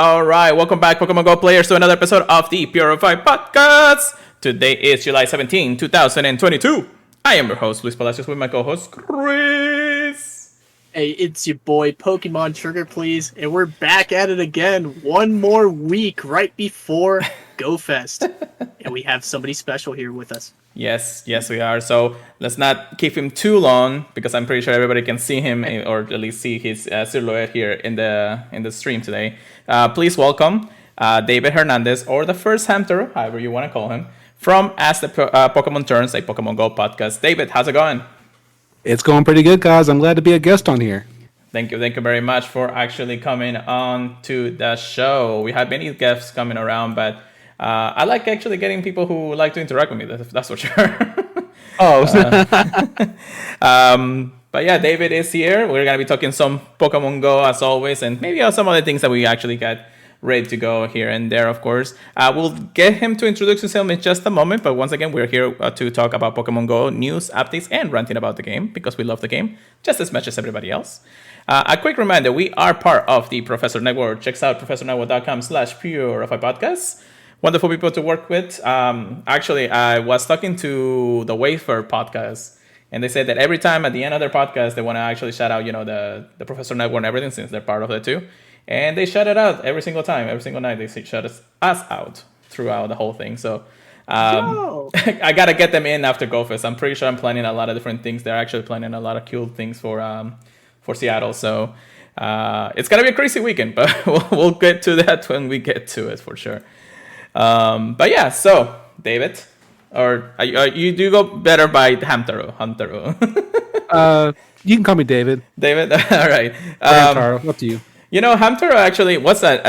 All right, welcome back, Pokemon Go players, to another episode of the Purified podcast. Today is July 17, 2022. I am your host, Luis Palacios, with my co-host, Chris. Hey, it's your boy, Pokemon Trigger, please. And we're back at it again. One more week right before GoFest. And we have somebody special here with us. Yes, we are. So let's not keep him too long because I'm pretty sure everybody can see him or at least see his silhouette here in the stream today. Please welcome David Hernandez, or the first Hamtaro, however you want to call him, from As the Pokemon Turns, a Pokemon Go podcast. David, how's it going? It's going pretty good, guys. I'm glad to be a guest on here. Thank you very much for actually coming on to the show. We have many guests coming around, but I like actually getting people who like to interact with me. That's for sure. But yeah, David is here. We're gonna be talking some Pokemon Go as always, and maybe some other things that we actually got ready to go here and there. Of course, we'll get him to introduce himself in just a moment. But once again, we're here to talk about Pokemon Go news, updates, and ranting about the game because we love the game just as much as everybody else. A quick reminder: we are part of the Professor Network. Check out professornetwork.com/Purified podcasts. Wonderful people to work with. Actually, I was talking to the Wafer podcast, and they said that every time at the end of their podcast, they want to actually shout out, the Professor Network and everything, since they're part of it too. And they shout it out every single time, every single night. They shout us out throughout the whole thing. So I gotta get them in after GoFest. I'm pretty sure I'm planning a lot of different things. They're actually planning a lot of cool things for Seattle. So it's gonna be a crazy weekend, but we'll get to that when we get to it for sure. But yeah, so David, or you do go better by Hamtaro. You can call me David. David, all right. Hamtaro, up to you. Hamtaro actually, what's that?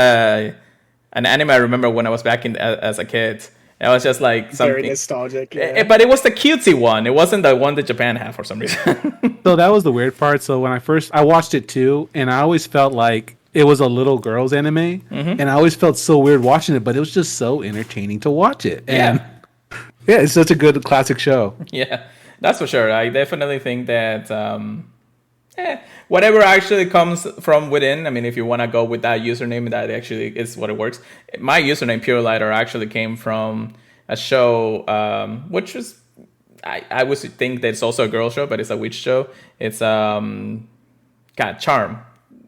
An anime I remember when I was back as a kid. It was just like something very nostalgic. Yeah. But it was the cutesy one. It wasn't the one that Japan had for some reason. So that was the weird part. So when I watched it too, and I always felt like it was a little girl's anime, and I always felt so weird watching it, but it was just so entertaining to watch it. And yeah, it's such a good classic show. Yeah, that's for sure. I definitely think that whatever actually comes from within, I mean, if you want to go with that username, that actually is what it works. My username, Pure Lighter, actually came from a show, which was, I would think that it's also a girl show, but it's a witch show. It's Charm.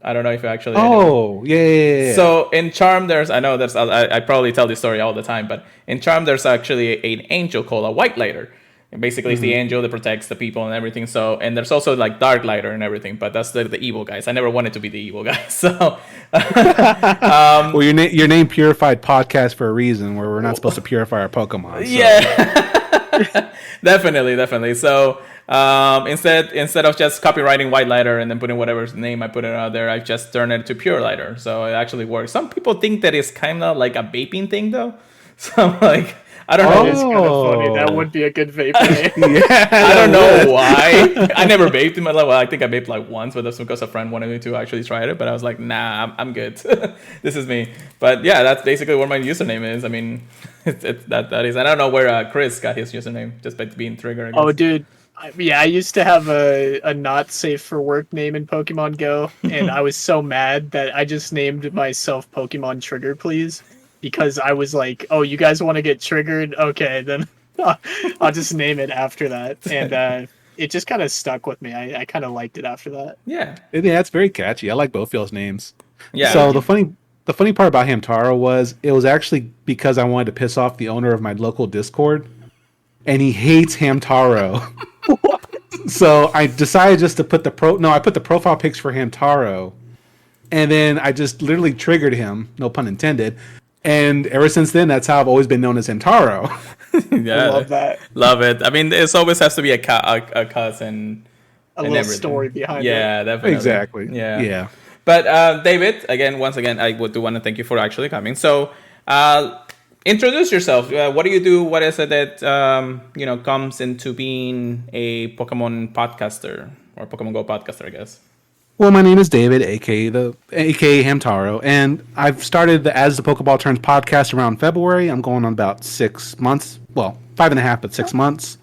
I don't know if you actually. Oh, yeah. So in Charm, I probably tell this story all the time, but in Charm, there's actually an angel called a White Lighter. And basically, it's the angel that protects the people and everything. So, and there's also like Dark Lighter and everything, but that's the evil guys. I never wanted to be the evil guy. So, well, your name Purified podcast for a reason, where we're not supposed to purify our Pokemon. So. Yeah, definitely. So. Instead of just copywriting White Lighter and then putting whatever name I put it out there, I just turned it to Pure Lighter. So it actually works. Some people think that it's kind of like a vaping thing, though. So I'm like, I don't know. It's kind of funny. That would be a good vape name. Yeah, I don't know why. I never vaped in my life. Well, I think I vaped like once, but that's because a friend wanted me to actually try it. But I was like, nah, I'm good. This is me. But yeah, that's basically what my username is. I mean, that is. I don't know where Chris got his username, just by being Trigger. Oh, dude. Yeah, I used to have a not safe for work name in Pokemon Go, and I was so mad that I just named myself Pokemon Trigger, please, because I was like, oh, you guys want to get triggered? Okay, then I'll just name it after that. And it just kind of stuck with me. I kind of liked it after that. Yeah, it's very catchy. I like both y'all's names. Yeah. So the funny part about Hamtaro was it was actually because I wanted to piss off the owner of my local Discord, and he hates Hamtaro. So I decided just to put I put the profile pics for Hamtaro, and then I just literally triggered him, no pun intended. And ever since then, that's how I've always been known as Hamtaro. Yeah, I love that. Love it. I mean, it always has to be a cousin. A little story behind it. Yeah, definitely. Exactly. Yeah. But David, once again, I do want to thank you for actually coming. So, introduce yourself. What do you do? What is it that comes into being a Pokemon podcaster or Pokemon Go podcaster, I guess? Well, my name is David, aka Hamtaro, and I've started the As the Pokeball Turns podcast around February. I'm going on about 6 months. Well, 5.5, but 6 months.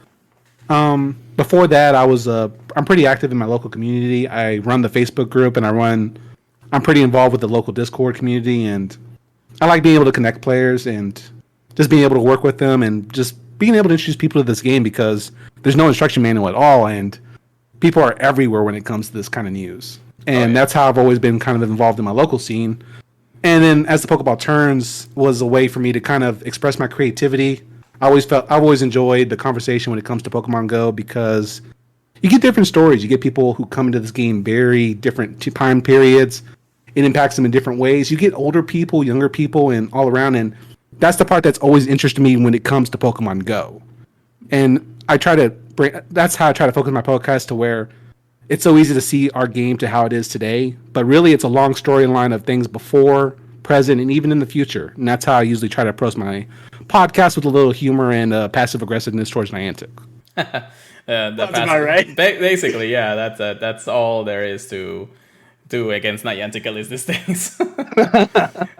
Before that, I'm pretty active in my local community. I run the Facebook group, and I'm pretty involved with the local Discord community, and I like being able to connect players and just being able to work with them and just being able to introduce people to this game because there's no instruction manual at all, and people are everywhere when it comes to this kind of news. And that's how I've always been kind of involved in my local scene. And then as the Pokeball turns was a way for me to kind of express my creativity. I've always enjoyed the conversation when it comes to Pokemon Go because you get different stories. You get people who come into this game very different time periods. It impacts them in different ways. You get older people, younger people, and all around. And that's the part that's always interested me when it comes to Pokemon Go. And that's how I try to focus my podcast to where it's so easy to see our game to how it is today. But really, it's a long storyline of things before, present, and even in the future. And that's how I usually try to approach my podcast, with a little humor and passive aggressiveness towards Niantic. That's about right. Basically, yeah. That's all there is to do against Niantic, at least these days.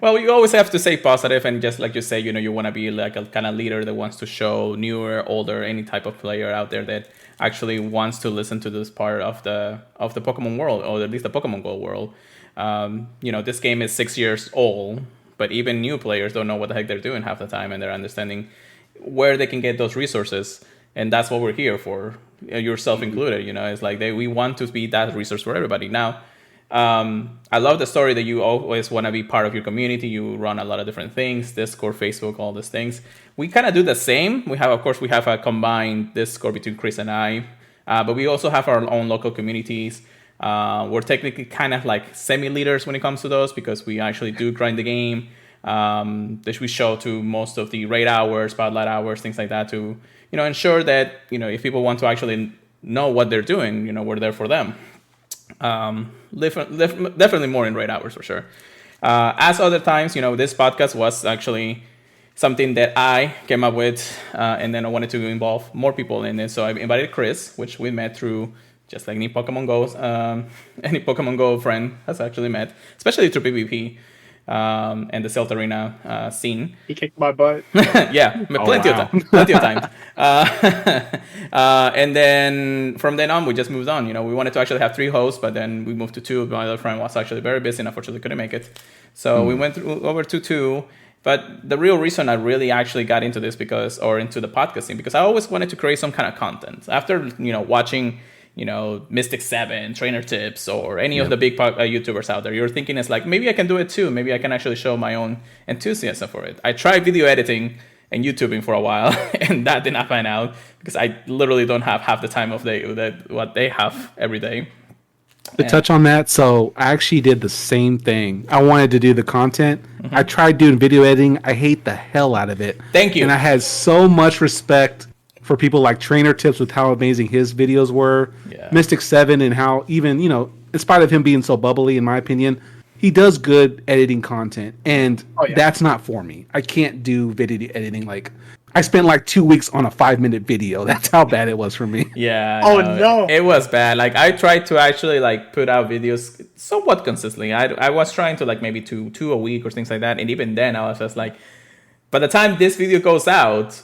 Well, you always have to stay positive, and just like you say, you want to be like a kind of leader that wants to show newer, older, any type of player out there that actually wants to listen to this part of the Pokemon world, or at least the Pokemon Go world. This game is 6 years old, but even new players don't know what the heck they're doing half the time, and they're understanding where they can get those resources. And that's what we're here for, yourself included. It's like we want to be that resource for everybody. Now, I love the story that you always want to be part of your community. You run a lot of different things, Discord, Facebook, all these things. We kind of do the same. We have a combined Discord between Chris and I, but we also have our own local communities. We're technically kind of like semi-leaders when it comes to those, because we actually do grind the game. That we show to most of the raid hours, spotlight hours, things like that, to ensure that if people want to actually know what they're doing, we're there for them. Definitely more in raid hours for sure. As other times, this podcast was actually something that I came up with, and then I wanted to involve more people in it. So I invited Chris, which we met through just like any Pokemon Go friend has actually met, especially through PvP. And the Celta Arena scene. He kicked my butt. Yeah, plenty of time. And then from then on, we just moved on. We wanted to actually have 3 hosts, but then we moved to 2. My other friend was actually very busy and unfortunately couldn't make it. So we went over to 2. But the real reason I really actually got into this into the podcasting, because I always wanted to create some kind of content. After, watching Mystic 7, Trainer Tips, or any of the big YouTubers out there, you're thinking it's like, maybe I can do it too. Maybe I can actually show my own enthusiasm for it. I tried video editing and YouTubing for a while, and that did not pan out because I literally don't have half the time of what they have every day. To touch on that, so I actually did the same thing. I wanted to do the content. Mm-hmm. I tried doing video editing. I hate the hell out of it. Thank you. And I had so much respect for people like Trainer Tips with how amazing his videos were. Yeah. Mystic 7 and how even, in spite of him being so bubbly, in my opinion, he does good editing content. And that's not for me. I can't do video editing. Like, I spent like 2 weeks on a 5-minute video. That's how bad it was for me. Yeah. No. It was bad. Like, I tried to actually like put out videos somewhat consistently. I was trying to like maybe two a week or things like that. And even then I was just like, by the time this video goes out,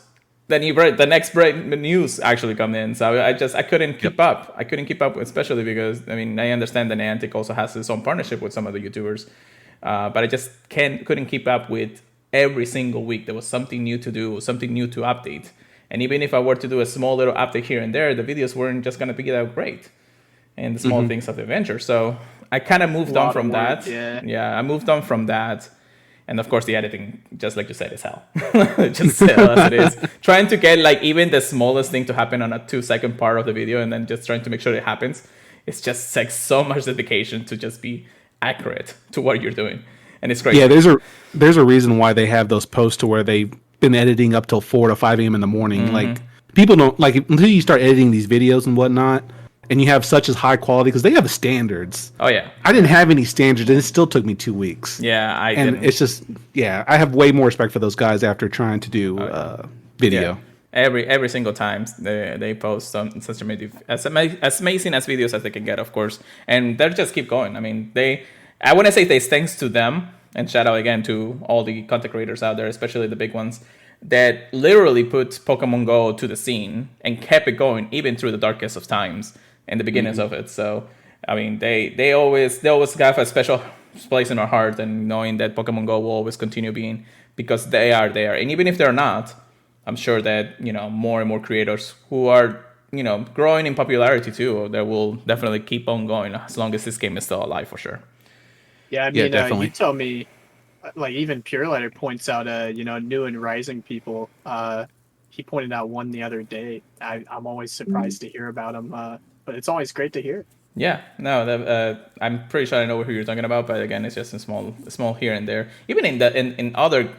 then the next news actually come in. So I couldn't keep up. I couldn't keep up, especially because, I understand that Niantic also has its own partnership with some of the YouTubers. But I just couldn't keep up with every single week. There was something new to do, something new to update. And even if I were to do a small little update here and there, the videos weren't just going to be that great. And the small things of the adventure. So I kind of moved on from that. Yeah, I moved on from that. And of course, the editing, just like you said, is hell. Just hell as it is. Trying to get like even the smallest thing to happen on a 2-second part of the video, and then just trying to make sure it happens. It's just like so much dedication to just be accurate to what you're doing, and it's great. Yeah, there's a reason why they have those posts to where they've been editing up till 4 to 5 a.m. in the morning. Mm-hmm. Like people don't like until you start editing these videos and whatnot. And you have such as high quality because they have standards. Oh yeah, I didn't have any standards, and it still took me 2 weeks. Yeah, it's just I have way more respect for those guys after trying to do video. Yeah. Every single time they post on such as amazing as videos as they can get, of course, and they just keep going. I want to say thanks to them, and shout out again to all the content creators out there, especially the big ones, that literally put Pokemon Go to the scene and kept it going even through the darkest of times and the beginnings of it. So, they always have a special place in our heart, and knowing that Pokemon Go will always continue being, because they are there. And even if they're not, I'm sure that, more and more creators who are, growing in popularity too, they will definitely keep on going as long as this game is still alive, for sure. Yeah, I mean, definitely. you tell me, like, even Purified points out, new and rising people. He pointed out one the other day. I'm always surprised to hear about him, but it's always great to hear. Yeah, no, I'm pretty sure I know who you're talking about, but again, it's just a small here and there. Even in other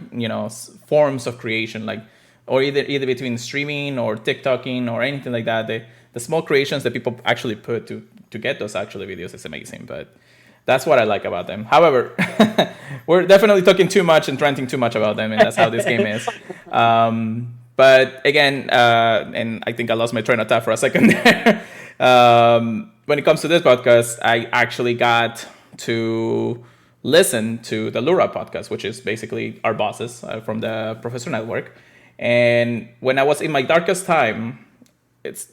forms of creation, like, or either between streaming or TikToking or anything like that, the small creations that people actually put to get those actually videos is amazing. But that's what I like about them. However, we're definitely talking too much and ranting too much about them, and that's how this game is. But again, and I think I lost my train of thought for a second there. When it comes to this podcast, I actually got to listen to the Lura podcast, which is basically our bosses from the Professor Network. And when I was in my darkest time, it's,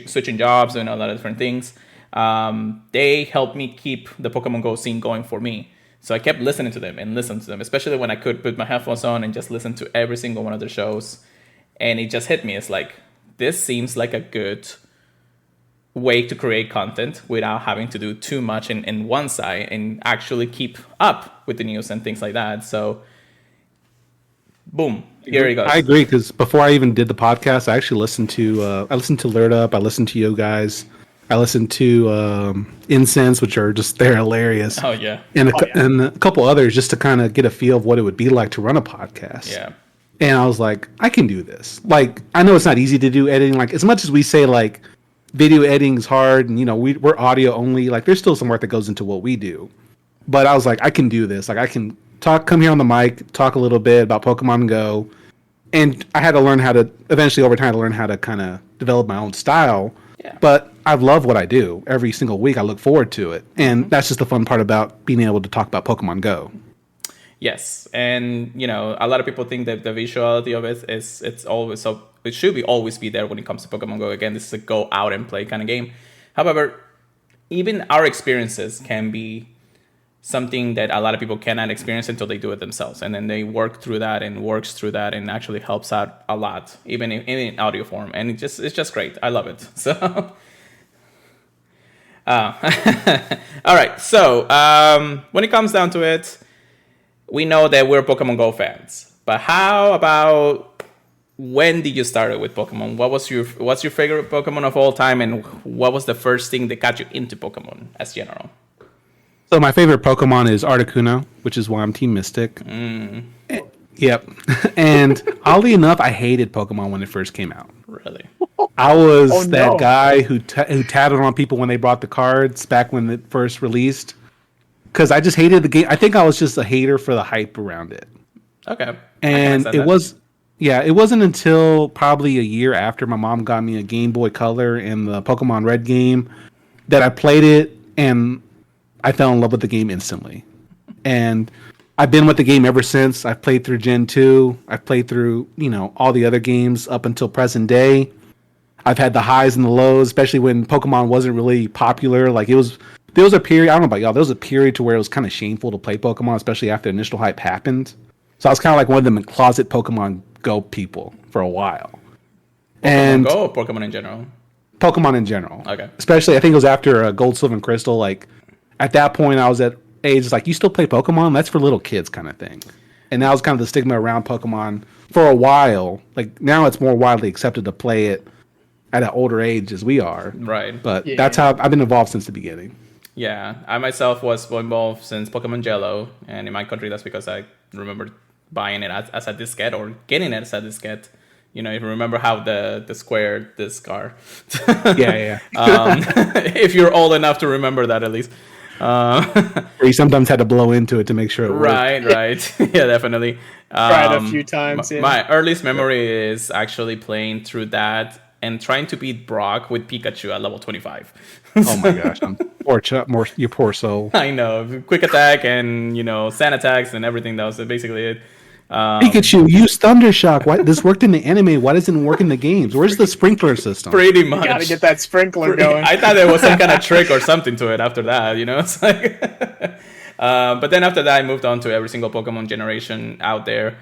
switching jobs and a lot of different things, they helped me keep the Pokemon Go scene going for me. So I kept listening to them, especially when I could put my headphones on and just listen to every single one of their shows. And it just hit me. It's like, this seems like a good way to create content without having to do too much in one side and actually keep up with the news and things like that. So, boom, here you go. I agree, because before I even did the podcast, I actually listened to Lurd Up, I listened to you guys, I listened to Incense, which are just, they're hilarious. Oh yeah, and a couple others, just to kind of get a feel of what it would be like to run a podcast. Yeah. And I was like, I can do this. Like, I know it's not easy to do editing. Like, as much as we say, like, video editing is hard, and we're audio only, like, there's still some work that goes into what we do. But I was like, I can do this. Like, I can come here on the mic, talk a little bit about Pokemon Go. And I had to learn how to, eventually over time, to learn how to kind of develop my own style. Yeah. But I love what I do. Every single week, I look forward to it. And that's just the fun part about being able to talk about Pokemon Go. Yes, and a lot of people think that the visuality of it it's always so, it should always be there when it comes to Pokemon Go. Again, this is a go out and play kind of game. However, even our experiences can be something that a lot of people cannot experience until they do it themselves, and then they works through that and actually helps out a lot, even in audio form, and it's just great. I love it. So. All right. So when it comes down to it, we know that we're Pokemon Go fans, but how about, when did you start with Pokemon? What's your favorite Pokemon of all time, and what was the first thing that got you into Pokemon as general? So my favorite Pokemon is Articuno, which is why I'm Team Mystic. Yep. And oddly enough, I hated Pokemon when it first came out. Really? I was that guy who tatted on people when they brought the cards back when it first released. Because I just hated the game. I think I was just a hater for the hype around it. Okay. And it wasn't until probably a year after my mom got me a Game Boy Color and the Pokemon Red game that I played it, and I fell in love with the game instantly. And I've been with the game ever since. I've played through Gen 2. I've played through, all the other games up until present day. I've had the highs and the lows, especially when Pokemon wasn't really popular. Like, there was a period, I don't know about y'all, there was a period to where it was kind of shameful to play Pokemon, especially after initial hype happened. So I was kind of like one of them closet Pokemon Go people for a while. Pokemon Go or Pokemon in general? Pokemon in general. Okay. Especially, I think it was after Gold, Silver, and Crystal. Like, at that point, I was at age, like, you still play Pokemon? That's for little kids kind of thing. And that was kind of the stigma around Pokemon for a while. Like, now it's more widely accepted to play it at an older age as we are. Right. But that's how I've been involved since the beginning. Yeah, I myself was involved since Pokemon Yellow, and in my country, that's because I remember buying it as a diskette or getting it as a diskette. If you remember how the square disc are. Yeah. If you're old enough to remember that, at least. Or you sometimes had to blow into it to make sure it worked. Right. Yeah, definitely. Tried a few times. My earliest memory is actually playing through that and trying to beat Brock with Pikachu at level 25. Oh my gosh, you poor soul. I know, quick attack and sand attacks and everything. That was basically it. Pikachu, use Thunder Shock. Why this worked in the anime? Why doesn't it work in the games? Where's the sprinkler system? Pretty much. Gotta get that sprinkler going. I thought there was some kind of trick or something to it after that. It's like. But then after that, I moved on to every single Pokemon generation out there.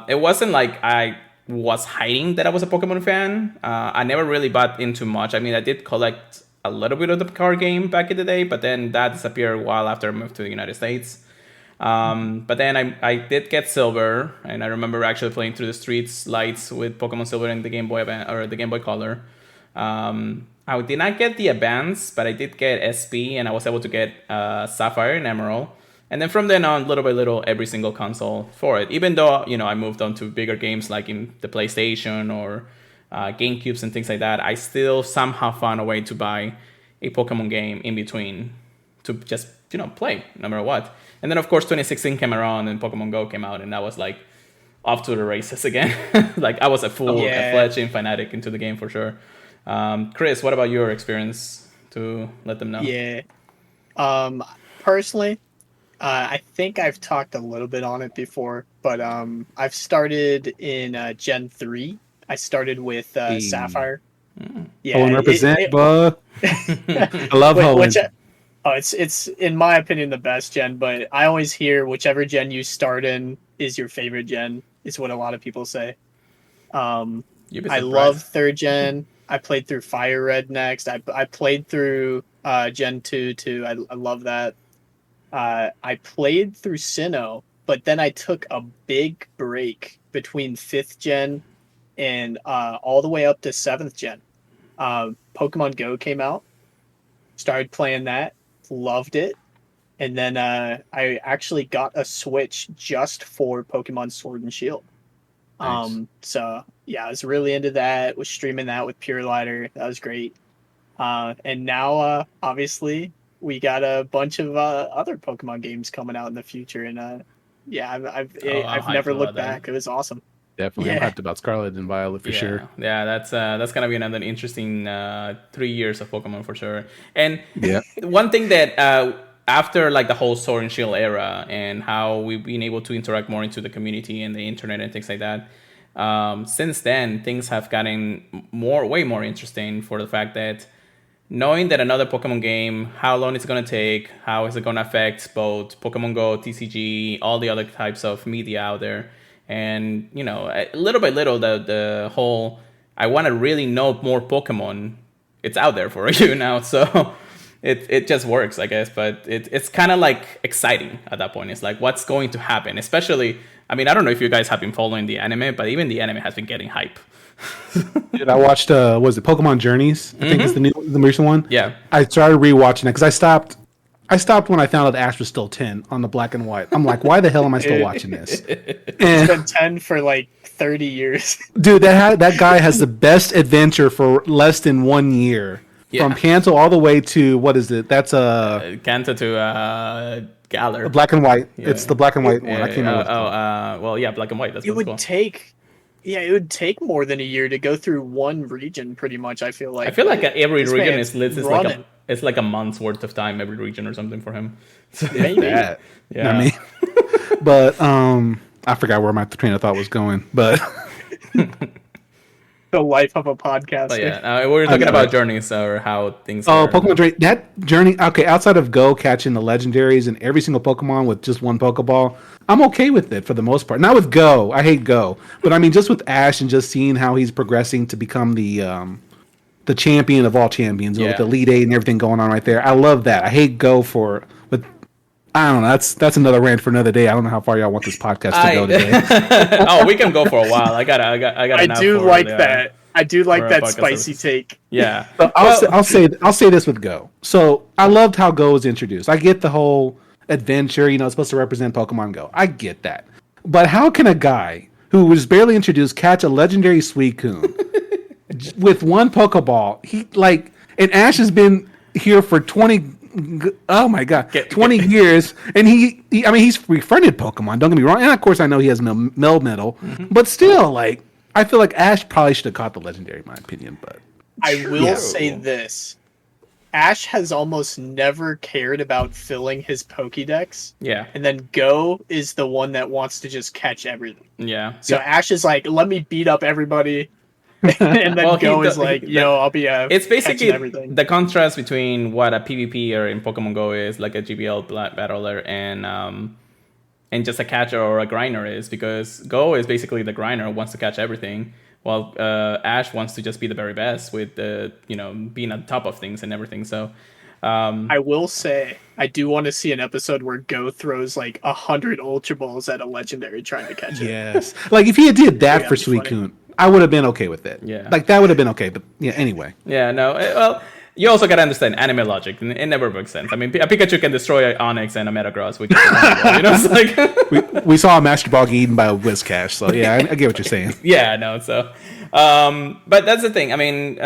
It wasn't like I was hiding that I was a Pokemon fan. I never really bought into much. I mean, I did collect a little bit of the card game back in the day, but then that disappeared a while after I moved to the United States. But then I did get Silver, and I remember actually playing through the streets lights with Pokemon Silver and the Game Boy or the Game Boy Color. I did not get the Advance, but I did get SP, and I was able to get Sapphire and Emerald. And then from then on, little by little, every single console for it. Even though, I moved on to bigger games like in the PlayStation or GameCubes and things like that, I still somehow found a way to buy a Pokemon game in between to just, play no matter what. And then, of course, 2016 came around and Pokemon Go came out, and that was like off to the races again. Like I was a fledgling fanatic into the game for sure. Chris, what about your experience to let them know? Yeah. Personally, I think I've talked a little bit on it before, but I've started in Gen 3. I started with Sapphire. Yeah, Hoenn represent, bro. I love Hoenn. It's in my opinion the best gen, but I always hear whichever gen you start in is your favorite gen, is what a lot of people say. I love 3rd gen. I played through Fire Red next. I played through Gen 2 too. I love that. I played through Sinnoh, but then I took a big break between 5th gen and all the way up to 7th gen. Pokemon Go came out. Started playing that. Loved it. And then I actually got a Switch just for Pokemon Sword and Shield. Nice. So yeah, I was really into that. Was streaming that with Pure Lighter. That was great. And now obviously we got a bunch of other Pokemon games coming out in the future, and yeah, I've never looked back. It was awesome. Definitely, I'm hyped about Scarlet and Violet for sure. Yeah, that's gonna be another interesting 3 years of Pokemon for sure. And one thing that after like the whole Sword and Shield era and how we've been able to interact more into the community and the internet and things like that, since then things have gotten way more interesting for the fact that knowing that another Pokemon game, how long it's going to take, how is it going to affect both Pokemon Go, TCG, all the other types of media out there. And, little by little, the whole, I want to really know more Pokemon, it's out there for you now. So it just works, I guess. But it's kind of like exciting at that point. It's like, what's going to happen? Especially, I mean, I don't know if you guys have been following the anime, but even the anime has been getting hype. Dude, I watched was it Pokemon Journeys? I think it's the recent one. Yeah, I started rewatching it because I stopped when I found out Ash was still 10 on the black and white. I'm like, why the hell am I still watching this? It's been 10 for like 30 years. Dude, that guy has the best adventure for less than 1 year. Yeah. From Kanto all the way to what is it? That's Kanto to Galar. Black and white. Yeah. It's the black and white one. I can't remember. Black and white. That's it would cool. It would take more than a year to go through one region, pretty much. I feel like every region is like a month's worth of time, every region or something for him. Maybe. Yeah. I mean, but I forgot where my train of thought was going. But the life of a podcaster. But yeah, we were talking about journeys or how things. Oh, Pokemon Journey. That journey. Okay, outside of Go catching the legendaries and every single Pokemon with just one Pokeball, I'm okay with it for the most part. Not with Go. I hate Go. But I mean, just with Ash and just seeing how he's progressing to become the champion of all champions with the Elite Eight and everything going on right there. I love that. I hate Go but I don't know. That's another rant for another day. I don't know how far y'all want this podcast to go today. Oh, we can go for a while. I do like that. I do like that spicy take. Yeah. But I'll say this with Go. So I loved how Go was introduced. I get the whole adventure, it's supposed to represent Pokemon Go. I get that. But how can a guy who was barely introduced catch a legendary Suicune with one Pokeball? And Ash has been here for 20 years, and he's befriended Pokemon, don't get me wrong, and of course I know he has Mel Metal, but still, I feel like Ash probably should have caught the legendary, in my opinion. But I will say this: Ash has almost never cared about filling his Pokédex. Yeah. And then Go is the one that wants to just catch everything. Yeah. So Ash is like, let me beat up everybody. and then Well, Go is like, yo, I'll be it's basically catching everything. the contrast between what a PvP or in Pokemon Go is, like a GBL battler, and just a catcher or a grinder is, because Go is basically the grinder who wants to catch everything, while Ash wants to just be the very best with the being on top of things and everything. So I will say, I do want to see an episode where Go throws like 100 Ultra Balls at a legendary trying to catch it. Yes. Like if he had did that Yeah, for that'd be funny. Suicune, I would have been okay with it. Yeah. Like that would have been okay. But yeah, anyway. yeah, no, well. You also gotta understand anime logic. It never makes sense. I mean, a Pikachu can destroy Onix and a Metagross, which is it's like We saw a Master Ball get eaten by a Whiscash, so yeah, I get what you're saying. yeah, no. So, but that's the thing. I mean,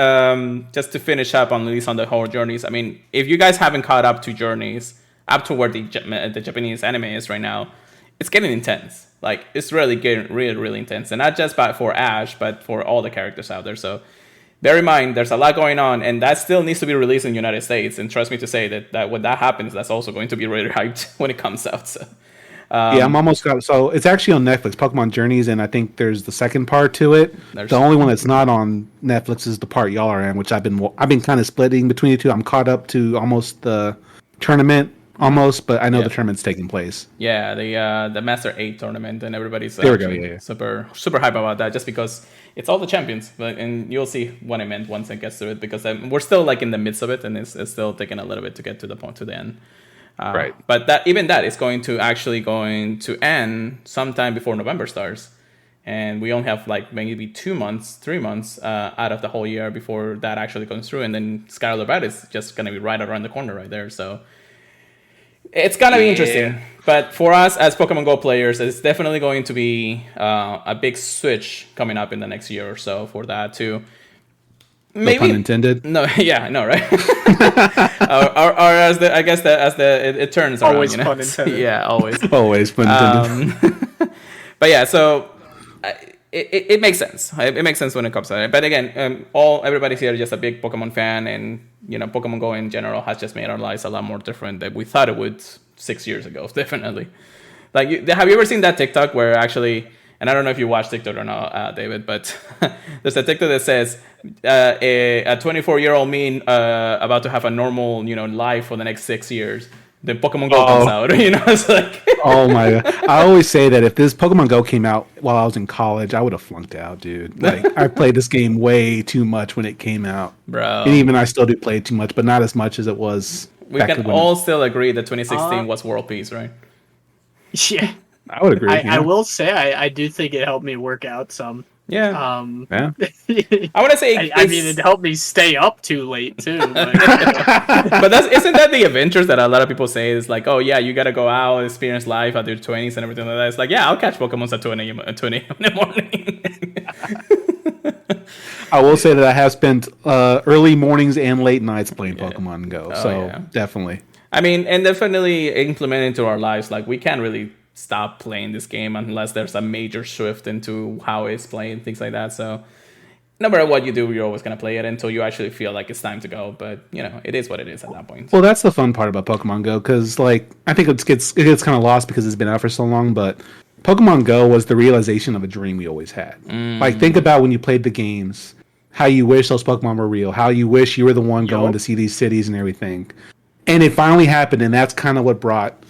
just to finish up on at least on the whole journeys. I mean, if you guys haven't caught up to journeys, up to where the Japanese anime is right now, it's getting intense. Like it's really getting really intense, and not just for Ash, but for all the characters out there. So. Bear in mind, there's a lot going on, and that still needs to be released in the United States. And trust me to say that when that happens, that's also going to be really hyped when it comes out. So, yeah, I'm almost got. So it's actually on Netflix, Pokemon Journeys, and I think there's the second part to it. The only one that's not on Netflix is the part y'all are in, which I've been kind of splitting between the two. I'm caught up to almost the tournament, but I know the tournament's taking place. Yeah, the Master 8 tournament, and everybody's super hype about that, just because it's all the champions. And you'll see what I meant once it gets to it, because we're still like in the midst of it, and it's still taking a little bit to get to the end. Right. But that is going to end sometime before November starts, and we only have like maybe 3 months out of the whole year before that actually comes through, and then Scarlet Bat is just gonna be right around the corner right there. So. It's gonna be interesting, but for us as Pokemon Go players, it's definitely going to be a big switch coming up in the next year or so for that too. Maybe, no pun intended. No, yeah, no, right? or as it turns always around, pun intended. Yeah, always. Always pun intended. But yeah, so it makes sense. It makes sense when it comes to it. But again, everybody's here is just a big Pokemon fan, and Pokemon Go in general has just made our lives a lot more different than we thought it would 6 years ago. Definitely. Like, have you ever seen that TikTok where actually, and I don't know if you watch TikTok or not, David, but there's a TikTok that says a 24-year-old me about to have a normal life for the next 6 years. Then Pokemon Go comes out, it's like... Oh my god! I always say that if this Pokemon Go came out while I was in college, I would have flunked out, dude. Like I played this game way too much when it came out, bro. And even I still do play it too much, but not as much as it was. We can all still agree that 2016 was world peace, right? Yeah, I would agree. I will say I do think it helped me work out some. Yeah. Yeah. I want to say. I mean, it helped me stay up too late too. But isn't that the adventures that a lot of people say is like, oh yeah, you gotta go out, experience life at your 20s and everything like that. It's like, yeah, I'll catch Pokemon at 2 a.m. in the morning. I will say that I have spent early mornings and late nights playing Pokemon Go. Definitely. I mean, and definitely implement into our lives. Like, we can't really stop playing this game unless there's a major shift into how it's played, things like that. So no matter what you do, you're always going to play it until you actually feel like it's time to go. But it is what it is at that point. Well, that's the fun part about Pokemon Go, because like I think it gets kind of lost because it's been out for so long, but Pokemon Go was the realization of a dream we always had. Like, think about when you played the games, how you wish those Pokemon were real, how you wish you were the one going to see these cities and everything. And it finally happened, and that's kind of what brought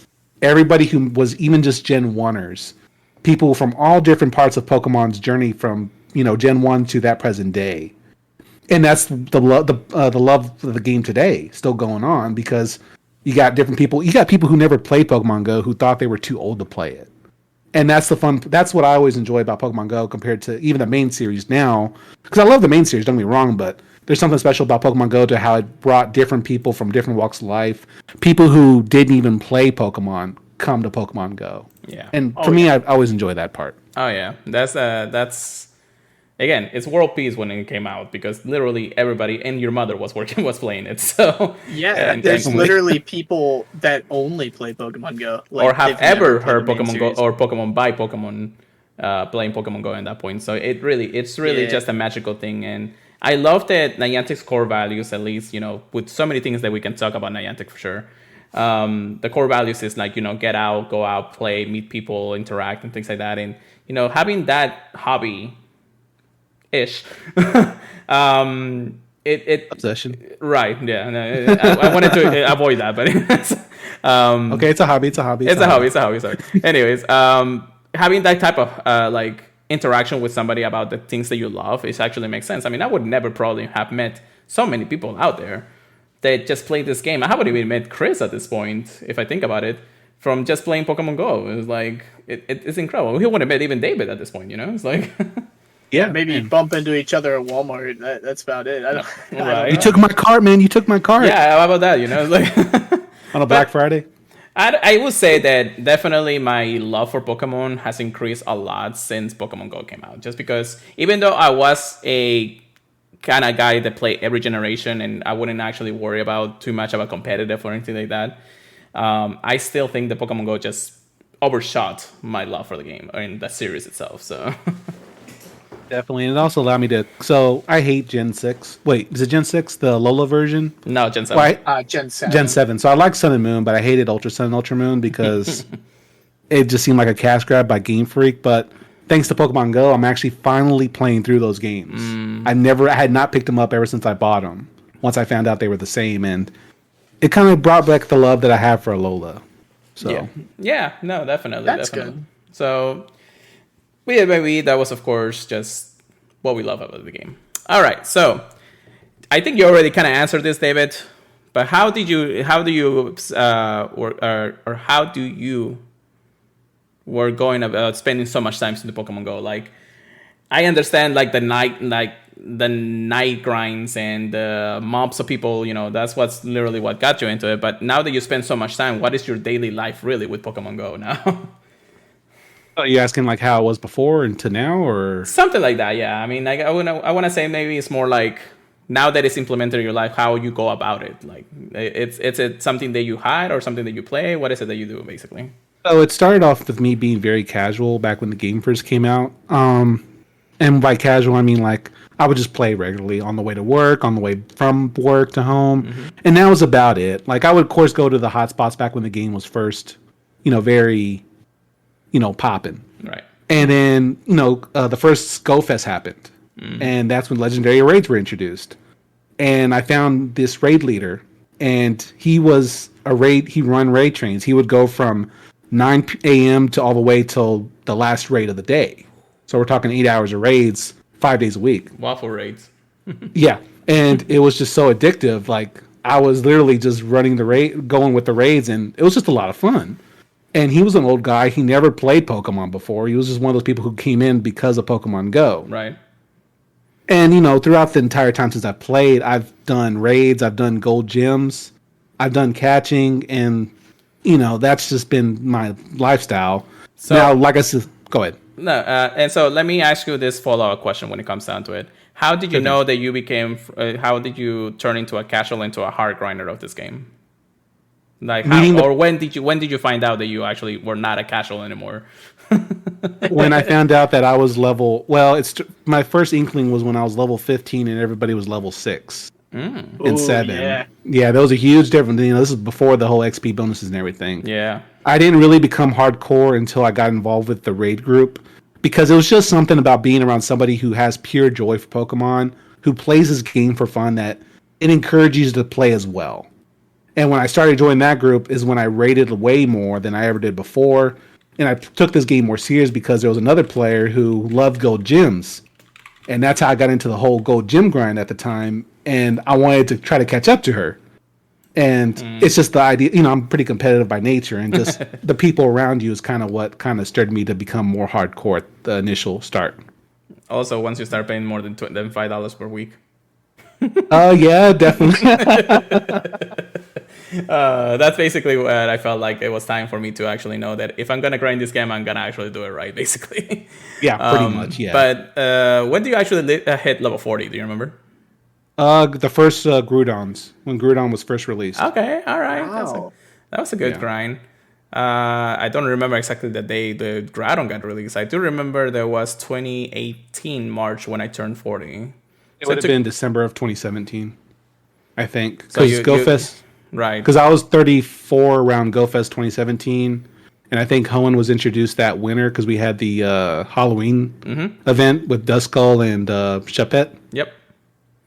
everybody who was even just Gen 1ers, people from all different parts of Pokemon's journey from, Gen 1 to that present day. And that's the love of the game today still going on, because you got different people. You got people who never played Pokemon Go who thought they were too old to play it. And that's the fun. That's what I always enjoy about Pokemon Go compared to even the main series now. Because I love the main series, don't get me wrong, but there's something special about Pokemon Go to how it brought different people from different walks of life. People who didn't even play Pokemon come to Pokemon Go. Yeah. And for me, I always enjoy that part. Oh yeah, that's again, it's world peace when it came out, because literally everybody and your mother was playing it. So yeah, there's literally people that only play Pokemon Go, like, or have ever heard Pokemon Go or Pokemon by Pokemon playing Pokemon Go at that point. So it's really just a magical thing. And I love that Niantic's core values, at least, with so many things that we can talk about Niantic for sure. The core values is like, get out, go out, play, meet people, interact, and things like that. And, having that hobby, ish. It Obsession. right, yeah. No, I wanted to avoid that, but Okay, it's a hobby. It's a hobby. it's a hobby. It's a hobby. Sorry. Anyways, having that type of like interaction with somebody about the things that you love, it actually makes sense. I mean, I would never probably have met so many people out there that just play this game. I haven't even met Chris at this point, if I think about it, from just playing Pokemon Go. It was like it's incredible. We would have met even David at this point. You know, it's like. Yeah, Maybe bump into each other at Walmart. That's about it. I don't Right. you took my cart, man. You took my cart. Yeah, how about that? You know, it's like. On a Black Friday. I would say that definitely my love for Pokemon has increased a lot since Pokemon Go came out. Just because even though I was a kind of guy that played every generation and I wouldn't actually worry about too much about competitive or anything like that, I still think the Pokemon Go just overshot my love for the game and the series itself. So Definitely. And it also allowed me to. So I hate Gen 6. Wait, is it Gen 6, the Lola version? no, Gen 7. Well, Gen 7. Gen 7. So I like Sun and Moon, but I hated Ultra Sun and Ultra Moon because it just seemed like a cash grab by Game Freak. But thanks to Pokemon Go, I'm actually finally playing through those games. I had not picked them up ever since I bought them. Once I found out they were the same, and it kind of brought back the love that I have for Alola. So Yeah, no, definitely. That's definitely. good. So, that was, of course, just what we love about the game. All right, so I think you already kind of answered this, David. But how do you were going about spending so much time in the Pokemon Go? Like, I understand like the night grinds and the mobs of people. You know, that's what's literally what got you into it. But now that you spend so much time, what is your daily life really with Pokemon Go now? are you asking like how it was before and to now, or Something like that, yeah. I mean, like I want to say maybe it's more like now that it's implemented in your life, how you go about it. Like it's something that you hide or something that you play. What is it that you do basically? So it started off with me being very casual back when the game first came out. And by casual, I mean like I would just play regularly on the way to work, on the way from work to home, and that was about it. Like I would, of course, go to the hotspots back when the game was first, very, popping. Right. And then, the first ScoFest happened, and that's when legendary raids were introduced. And I found this raid leader, and he was he run raid trains. He would go from 9 a.m. to all the way till the last raid of the day. So we're talking 8 hours of raids, 5 days a week. Waffle raids. Yeah. And it was just so addictive. Like I was literally just running going with the raids, and it was just a lot of fun. And he was an old guy. He never played Pokemon before. He was just one of those people who came in because of Pokemon Go. Right. And, throughout the entire time since I've played, I've done raids, I've done gold gyms, I've done catching, and, that's just been my lifestyle. So, now, like I said, go ahead. No, and so let me ask you this follow-up question when it comes down to it. How did you know that you became, how did you turn into a casual, into a hard grinder of this game? Like, when did you find out that you actually were not a casual anymore? When I found out that I was my first inkling was when I was level 15 and everybody was level 6 and 7. Yeah, that was a huge difference. This is before the whole XP bonuses and everything. Yeah. I didn't really become hardcore until I got involved with the raid group, because it was just something about being around somebody who has pure joy for Pokemon, who plays this game for fun, that it encourages you to play as well. And when I started joining that group is when I raided way more than I ever did before. And I took this game more serious because there was another player who loved gold gyms. And that's how I got into the whole gold gym grind at the time. And I wanted to try to catch up to her. And it's just the idea, I'm pretty competitive by nature. And just the people around you is kind of what kind of stirred me to become more hardcore at the initial start. Also, once you start paying more than $5 per week. Oh, yeah, definitely. That's basically what I felt like it was time for me to actually know that if I'm going to grind this game, I'm going to actually do it right, basically. Yeah, pretty much, yeah. But when do you actually hit level 40? Do you remember? The first Groudons, when Groudon was first released. Okay, all right. Wow. That was a good grind. I don't remember exactly the day the Groudon got released. I do remember there was 2018 March when I turned 40. It would have been December of 2017, I think. So Because GoFest... Right. Because I was 34 around GoFest 2017, And I think Hoenn was introduced that winter because we had the Halloween event with Duskull and Chapet. Yep.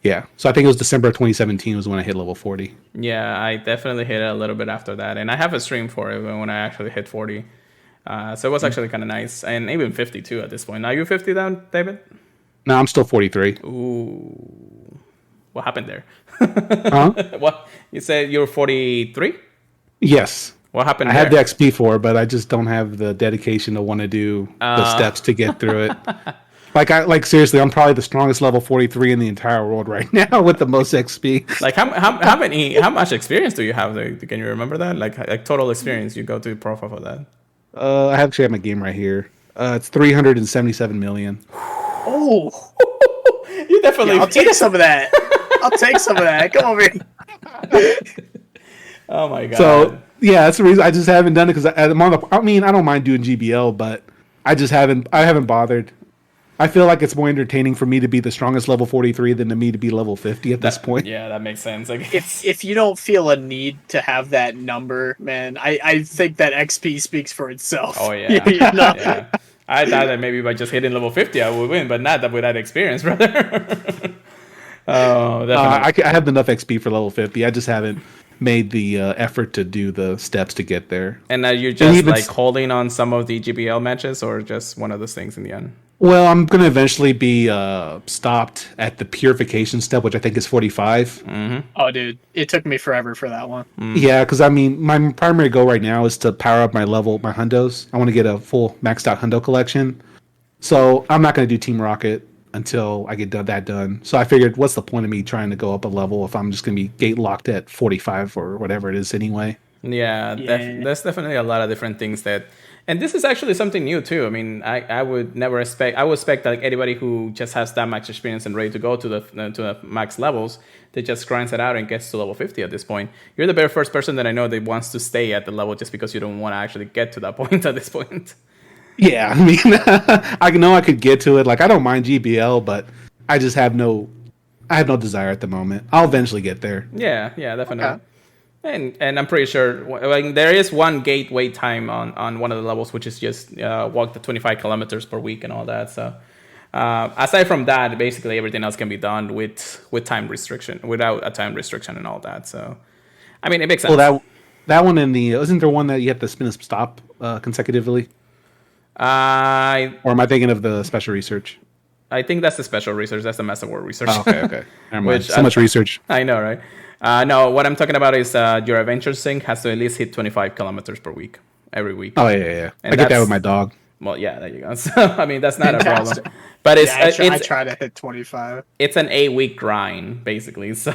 Yeah. So I think it was December of 2017 was when I hit level 40. Yeah, I definitely hit it a little bit after that. And I have a stream for it when I actually hit 40. So it was actually kind of nice. And even 50 too at this point. Are you 50 down, David? No, I'm still 43. Ooh. What happened there? Huh? What? You said you're 43? Yes. What happened I there? had the XP for it, but I just don't have the dedication to want to do the steps to get through it. Like seriously, I'm probably the strongest level 43 in the entire world right now with the most XP. Like how much experience do you have? Can you remember that? Like total experience, you go to profile for that. I actually have my game right here. It's 377 million. Oh, You definitely. yeah, I'll take some of that. I'll take some of that. Come over here. Oh my god. So yeah, that's the reason I just haven't done it because I'm on the. I mean, I don't mind doing GBL, but I just haven't. I haven't bothered. I feel like it's more entertaining for me to be the strongest level 43 than to me to be level 50 at this point. Yeah, that makes sense. Like If you don't feel a need to have that number, man, I think that XP speaks for itself. Oh yeah. You know? Yeah. I thought that maybe by just hitting level 50 I would win, but not that with that experience, brother. Oh, definitely. I have enough XP for level 50. I just haven't made the effort to do the steps to get there. And are you just even like holding on some of the GBL matches, or just one of those things in the end? Well, I'm going to eventually be stopped at the purification step, which I think is 45. Oh, dude, it took me forever for that one. Yeah, because I mean, my primary goal right now is to power up my hundos. I want to get a full maxed out hundo collection. So I'm not going to do Team Rocket until I get that done. So I figured, what's the point of me trying to go up a level if I'm just going to be gate locked at 45 or whatever it is anyway? Yeah, Yeah. there's definitely a lot of different things that, and this is actually something new too. I mean, I would never expect. I would expect like anybody who just has that much experience and ready to go to the max levels, that just grinds it out and gets to level 50 at this point. You're the very first person that I know that wants to stay at the level just because you don't want to actually get to that point at this point. Yeah, I mean, I know I could get to it. Like, I don't mind GBL, but I just have no desire at the moment. I'll eventually get there. Yeah, definitely. Okay. And I'm pretty sure there is one gate wait time on one of the levels, which is just walk the 25 kilometers per week and all that. So aside from that, basically everything else can be done with time restriction, without a time restriction and all that. So I mean, it makes sense. Well, that one isn't there one that you have to spin a stop consecutively? Or am I thinking of the special research? I think that's the special research. That's the Master War research. Oh, okay. Never mind. Which So much research. I know, right? No, what I'm talking about is your adventure sync has to at least hit 25 kilometers per week, every week. Oh, yeah. And I get that that's- with my dog. Well, yeah, there you go. So, I mean, that's not a problem. Fantastic. But it's Yeah, I it's try to hit 25. it's an 8-week grind, basically. So,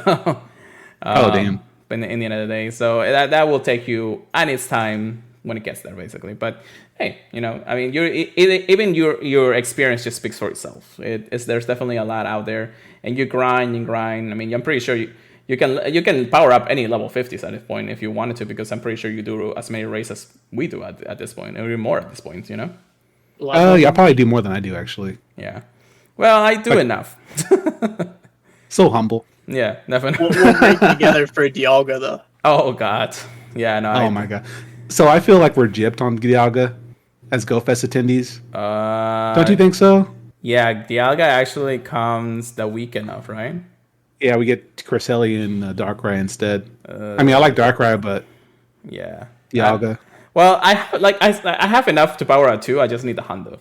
Oh, damn. in the end of the day, so that will take you on its time when it gets there, basically. But hey, I mean, even your experience just speaks for itself. There's definitely a lot out there, and you grind and grind. I mean, I'm pretty sure you can power up any level 50s at this point if you wanted to, because I'm pretty sure you do as many races as we do at this point, or even more at this point. Yeah, I probably do more than I do, actually. Yeah. Well, I do enough. So humble. Yeah, definitely. We'll break together for Dialga, though. Oh God. Yeah. No. Oh, my God. So I feel like we're gypped on Dialga as GoFest attendees. Don't you think so? Yeah, Dialga actually comes the weekend of, right? Yeah, we get Cresselia and Darkrai instead. I mean, I like Darkrai, but Yeah. Dialga, Well, I have enough to power out 2. I just need the Hundo.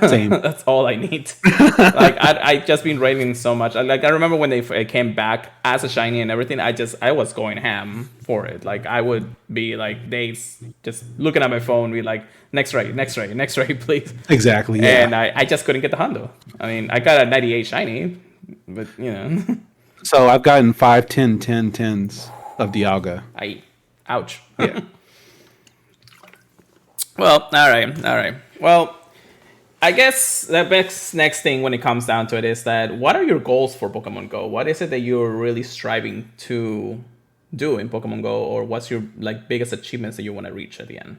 same. That's all I need. Like I just been rating so much. Like I remember when they came back as a shiny and everything. I was going ham for it. Like I would be like days just looking at my phone, be like next raid, please. Exactly, yeah. And I just couldn't get the Hundo. I mean, I got a 98 shiny, but So I've gotten 5, 10, 10, 10s of Dialga. ouch. Yeah. Well, all right. Well, I guess the next thing when it comes down to it is that what are your goals for Pokemon Go? What is it that you're really striving to do in Pokemon Go, or what's your biggest achievements that you want to reach at the end?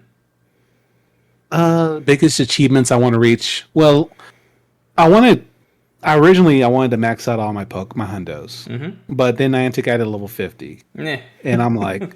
Biggest achievements I want to reach. Well, originally I wanted to max out all my hundos, but then Niantic added level 50, Yeah. and I'm like,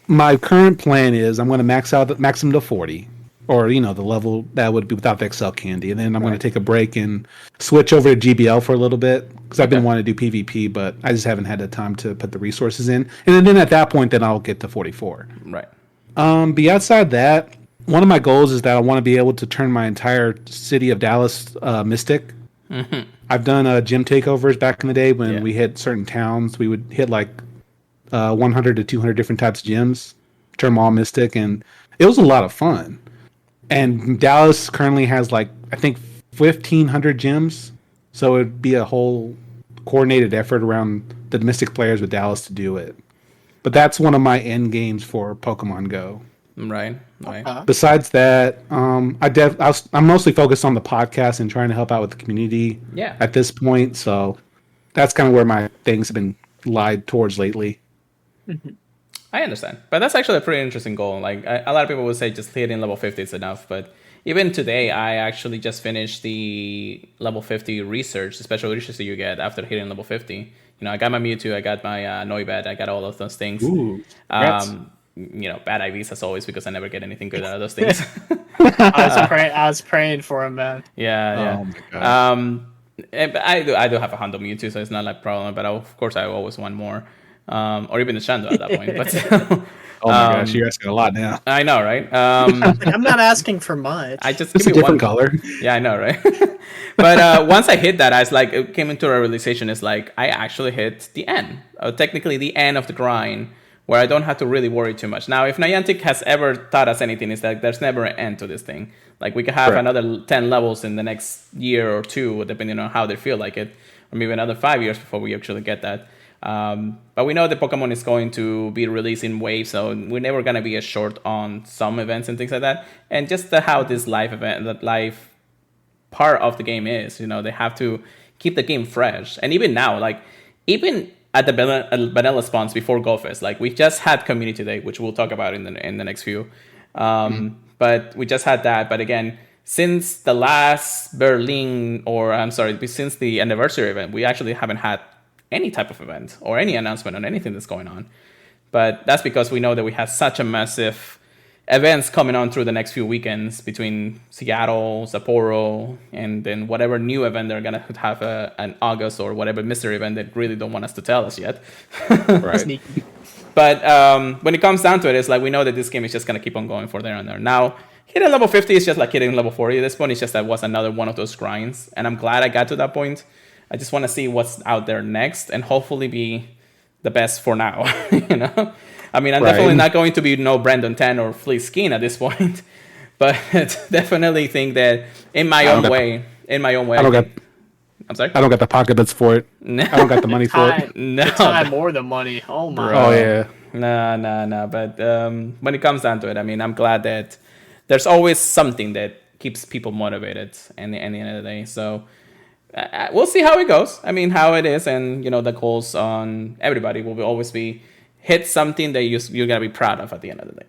my current plan is I'm going to max them to 40, or the level that would be without the Excel candy, and then I'm going to take a break and switch over to GBL for a little bit because I've been wanting to do PvP, but I just haven't had the time to put the resources in. And then at that point, then I'll get to 44. Right. But outside that, one of my goals is that I want to be able to turn my entire city of Dallas Mystic. Mm-hmm. I've done gym takeovers back in the day when we hit certain towns. We would hit like 100 to 200 different types of gyms, turn them all Mystic, and it was a lot of fun. And Dallas currently has like, I think, 1,500 gyms, so it'd be a whole coordinated effort around the Mystic players with Dallas to do it. But that's one of my end games for Pokemon Go. Right. Besides that, I'm mostly focused on the podcast and trying to help out with the community at this point. So that's kind of where my things have been lied towards lately. I understand. But that's actually a pretty interesting goal. Like a lot of people would say just hitting level 50 is enough. But even today, I actually just finished the level 50 research, the special research that you get after hitting level 50. I got my Mewtwo, I got my Noibat, I got all of those things. Ooh, bad IVs as always because I never get anything good out of those things. I was praying for him, man. Yeah. Oh my God. But I do have a Hondo Mewtwo, so it's not like a problem. But of course, I always want more, or even the Shando at that point. But oh my gosh, you're asking a lot now. I know, right? I'm not asking for much. I just it's give a me different one color. Yeah, I know, right? But once I hit that, it came into a realization. It's like I actually hit the end, technically the end of the grind, where I don't have to really worry too much. Now, if Niantic has ever taught us anything, it's that there's never an end to this thing. Like we could have another 10 levels in the next year or two, depending on how they feel like it, or maybe another 5 years before we actually get that. But we know that Pokemon is going to be released in waves, so we're never going to be as short on some events and things like that. And just how this live part of the game is, they have to keep the game fresh. And even now, even at the vanilla spawns before GoFest, we just had Community Day, which we'll talk about in the next few. But we just had that. But again, since the last since the anniversary event, we actually haven't had any type of event or any announcement on anything that's going on. But that's because we know that we have such a massive events coming on through the next few weekends between Seattle, Sapporo, and then whatever new event they're going to have an August or whatever mystery event they really don't want us to tell us yet. Right. But when it comes down to it, it's like we know that this game is just going to keep on going for there and there. Now, hitting level 50 is just like hitting level 40 at this point. It's just that was another one of those grinds. And I'm glad I got to that point. I just want to see what's out there next and hopefully be the best for now, I mean, I'm definitely not going to be no Brandon 10 or Fleece Skin at this point, but definitely think that in my own way, I'm sorry? I don't got the pocketbooks for it. No. I don't got the money for it. No. The time or the money. Oh my. Oh yeah. No. But when it comes down to it, I mean, I'm glad that there's always something that keeps people motivated at the end of the day. So we'll see how it goes. I mean, how it is, and the goals on everybody will always be hit something that you're gonna be proud of at the end of the day.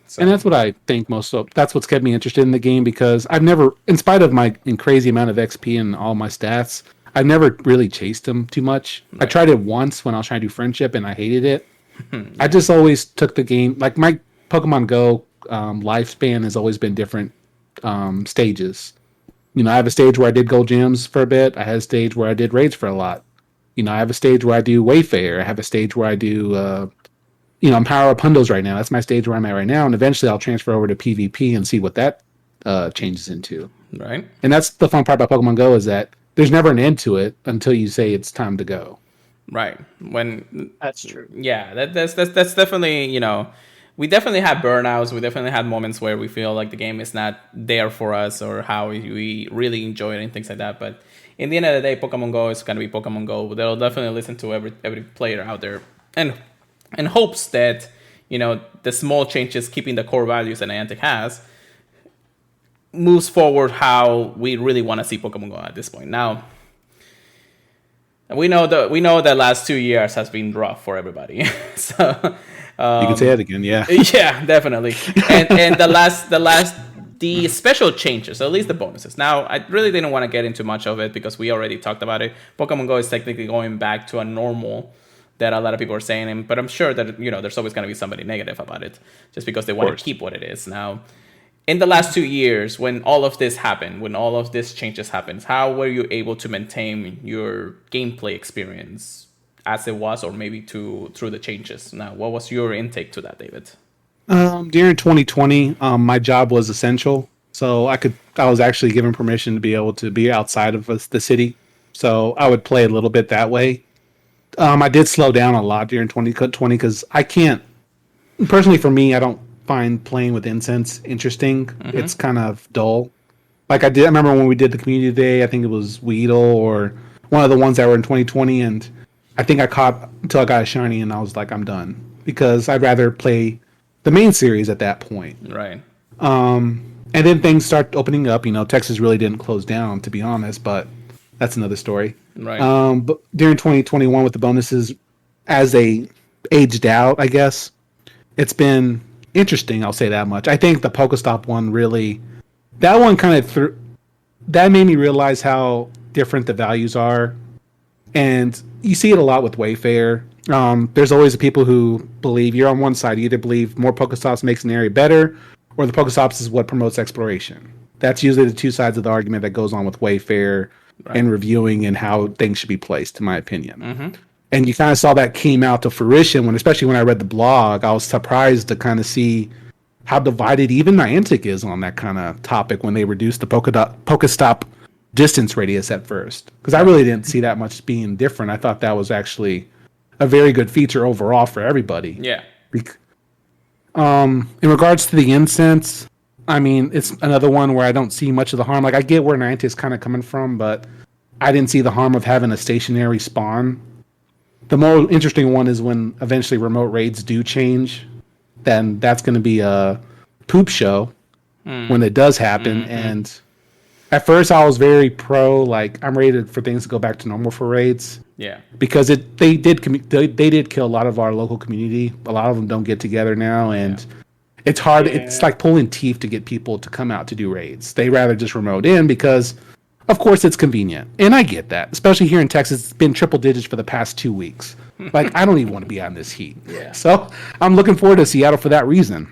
So. And that's what I think that's what's kept me interested in the game, because I've never, in spite of my crazy amount of XP and all my stats, I've never really chased them too much. Right. I tried it once when I was trying to do friendship and I hated it. I just always took the game, like my Pokemon Go lifespan has always been different stages. I have a stage where I did gold gyms for a bit. I had a stage where I did raids for a lot. I have a stage where I do Wayfair. I have a stage where I do, I'm Power Up Hundos right now. That's my stage where I'm at right now. And eventually I'll transfer over to PvP and see what that changes into. Right. And that's the fun part about Pokemon Go, is that there's never an end to it until you say it's time to go. Right. That's true. Yeah, that's definitely, we definitely have burnouts. We definitely had moments where we feel like the game is not there for us or how we really enjoy it and things like that. But in the end of the day, Pokemon Go is going to be Pokemon Go. They'll definitely listen to every player out there and hopes that, the small changes, keeping the core values that Niantic has, moves forward how we really want to see Pokemon Go at this point. Now, we know the last 2 years has been rough for everybody. So you can say that again, yeah. Yeah, definitely. And the special changes, at least the bonuses. Now, I really didn't want to get into much of it because we already talked about it. Pokemon Go is technically going back to a normal that a lot of people are saying, but I'm sure that there's always going to be somebody negative about it, just because they want to keep what it is. Now, in the last 2 years, when all of this happened, when all of these changes happened, how were you able to maintain your gameplay experience as it was, or maybe through the changes? Now, what was your intake to that, David? During 2020, my job was essential, so I was actually given permission to be able to be outside of the city. So I would play a little bit that way. I did slow down a lot during 2020 because I can't, personally for me, I don't find playing with incense interesting. Mm-hmm. It's kind of dull. Like I remember when we did the community day, I think it was Weedle or one of the ones that were in 2020, and I think I caught until I got a shiny and I was like, I'm done, because I'd rather play the main series at that point. Right. And then things start opening up. Texas really didn't close down, to be honest, but that's another story. Right. But during 2021 with the bonuses, as they aged out, I guess, it's been interesting, I'll say that much. I think the Pokestop one really, that one kind of that made me realize how different the values are. And you see it a lot with Wayfair. There's always the people who believe you're on one side. You either believe more Pokestops makes an area better, or the Pokestops is what promotes exploration. That's usually the two sides of the argument that goes on with Wayfair and reviewing and how things should be placed, in my opinion. Mm-hmm. And you kind of saw that came out to fruition especially when I read the blog. I was surprised to kind of see how divided even Niantic is on that kind of topic when they reduced the Pokestop distance radius at first. Because I really didn't see that much being different. I thought that was actually a very good feature overall for everybody. Yeah. In regards to the incense, I mean, it's another one where I don't see much of the harm. Like, I get where Niantic's kind of coming from, but I didn't see the harm of having a stationary spawn. The more interesting one is when eventually remote raids do change. Then that's going to be a poop show when it does happen. Mm-hmm. And at first I was very pro, like, I'm ready for things to go back to normal for raids. Yeah. Because they did kill a lot of our local community. A lot of them don't get together now, and it's hard. Yeah. It's like pulling teeth to get people to come out to do raids. They rather just remote in because, of course, it's convenient. And I get that. Especially here in Texas, it's been triple digits for the past 2 weeks. Like, I don't even want to be out in this heat. Yeah. So I'm looking forward to Seattle for that reason.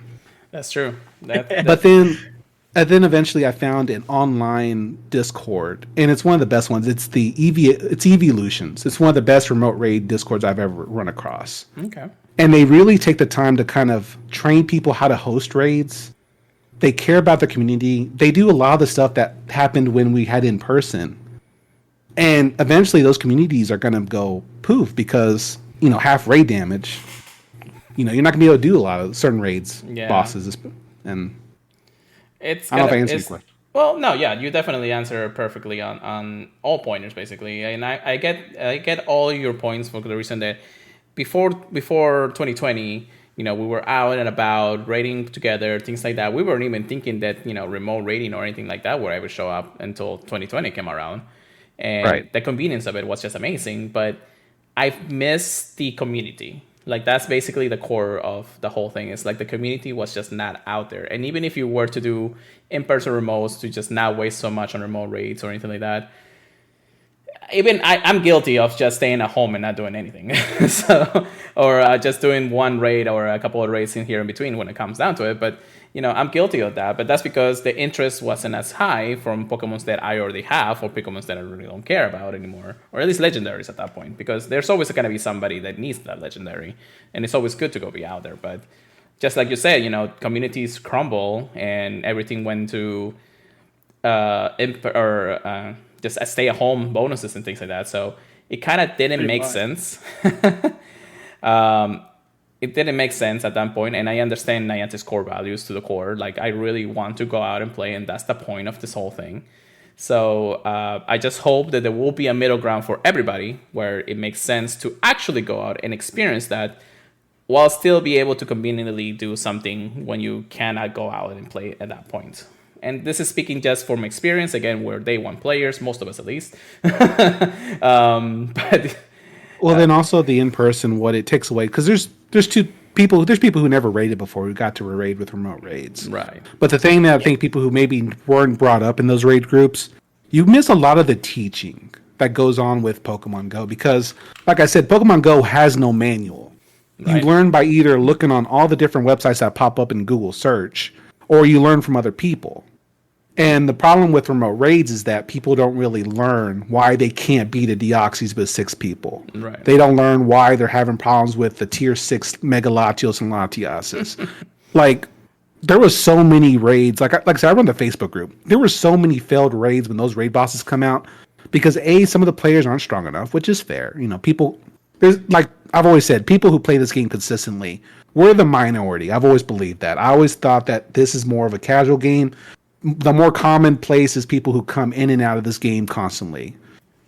That's true. But then eventually I found an online Discord, and it's one of the best ones. It's it's Evolutions. It's one of the best remote raid Discords I've ever run across. Okay. And they really take the time to kind of train people how to host raids. They care about the community. They do a lot of the stuff that happened when we had in person. And eventually those communities are going to go poof because, half raid damage. You're not going to be able to do a lot of certain raids, bosses. And I don't know if I answered your question. Well, no, yeah, you definitely answer perfectly on all pointers, basically. And I get all your points for the reason that before 2020, we were out and about raiding together, things like that. We weren't even thinking that, remote raiding or anything like that would ever show up until 2020 came around. And the convenience of it was just amazing. But I've missed the community. Like, that's basically the core of the whole thing. Is like the community was just not out there. And even if you were to do in-person remotes to just not waste so much on remote raids or anything like that, even I'm guilty of just staying at home and not doing anything. Or just doing one raid or a couple of raids in here in between when it comes down to it. But, I'm guilty of that. But that's because the interest wasn't as high from Pokemons that I already have or Pokemons that I really don't care about anymore. Or at least legendaries at that point. Because there's always going to be somebody that needs that legendary. And it's always good to go be out there. But just like you said, communities crumble and everything went to just stay-at-home bonuses and things like that. So it kind of didn't make sense. It didn't make sense at that point, and I understand Niantic's core values to the core. Like, I really want to go out and play, and that's the point of this whole thing. So I just hope that there will be a middle ground for everybody where it makes sense to actually go out and experience that while still be able to conveniently do something when you cannot go out and play at that point. And this is speaking just from experience. Again, we're day one players, most of us at least. Then also the in-person, what it takes away, because there's people who never raided before who got to raid with remote raids. Right. But the thing that I think people who maybe weren't brought up in those raid groups, you miss a lot of the teaching. that goes on with Pokemon Go because, like I said, Pokemon Go has no manual. You Right. learn by either looking on all the different websites that pop up in Google search, or you learn from other people. And the problem with remote raids is that people don't really learn why they can't beat a Deoxys with 6 people. Right. They don't learn why they're having problems with the tier 6 Mega Latios and Latiases. Like, there was so many raids. Like I said, I run the Facebook group. There were so many failed raids when those raid bosses come out because some of the players aren't strong enough, which is fair. You know, people. There's like I've always said, people who play this game consistently, we're the minority. I've always believed that. I always thought that this is more of a casual game. The more commonplace is people who come in and out of this game constantly.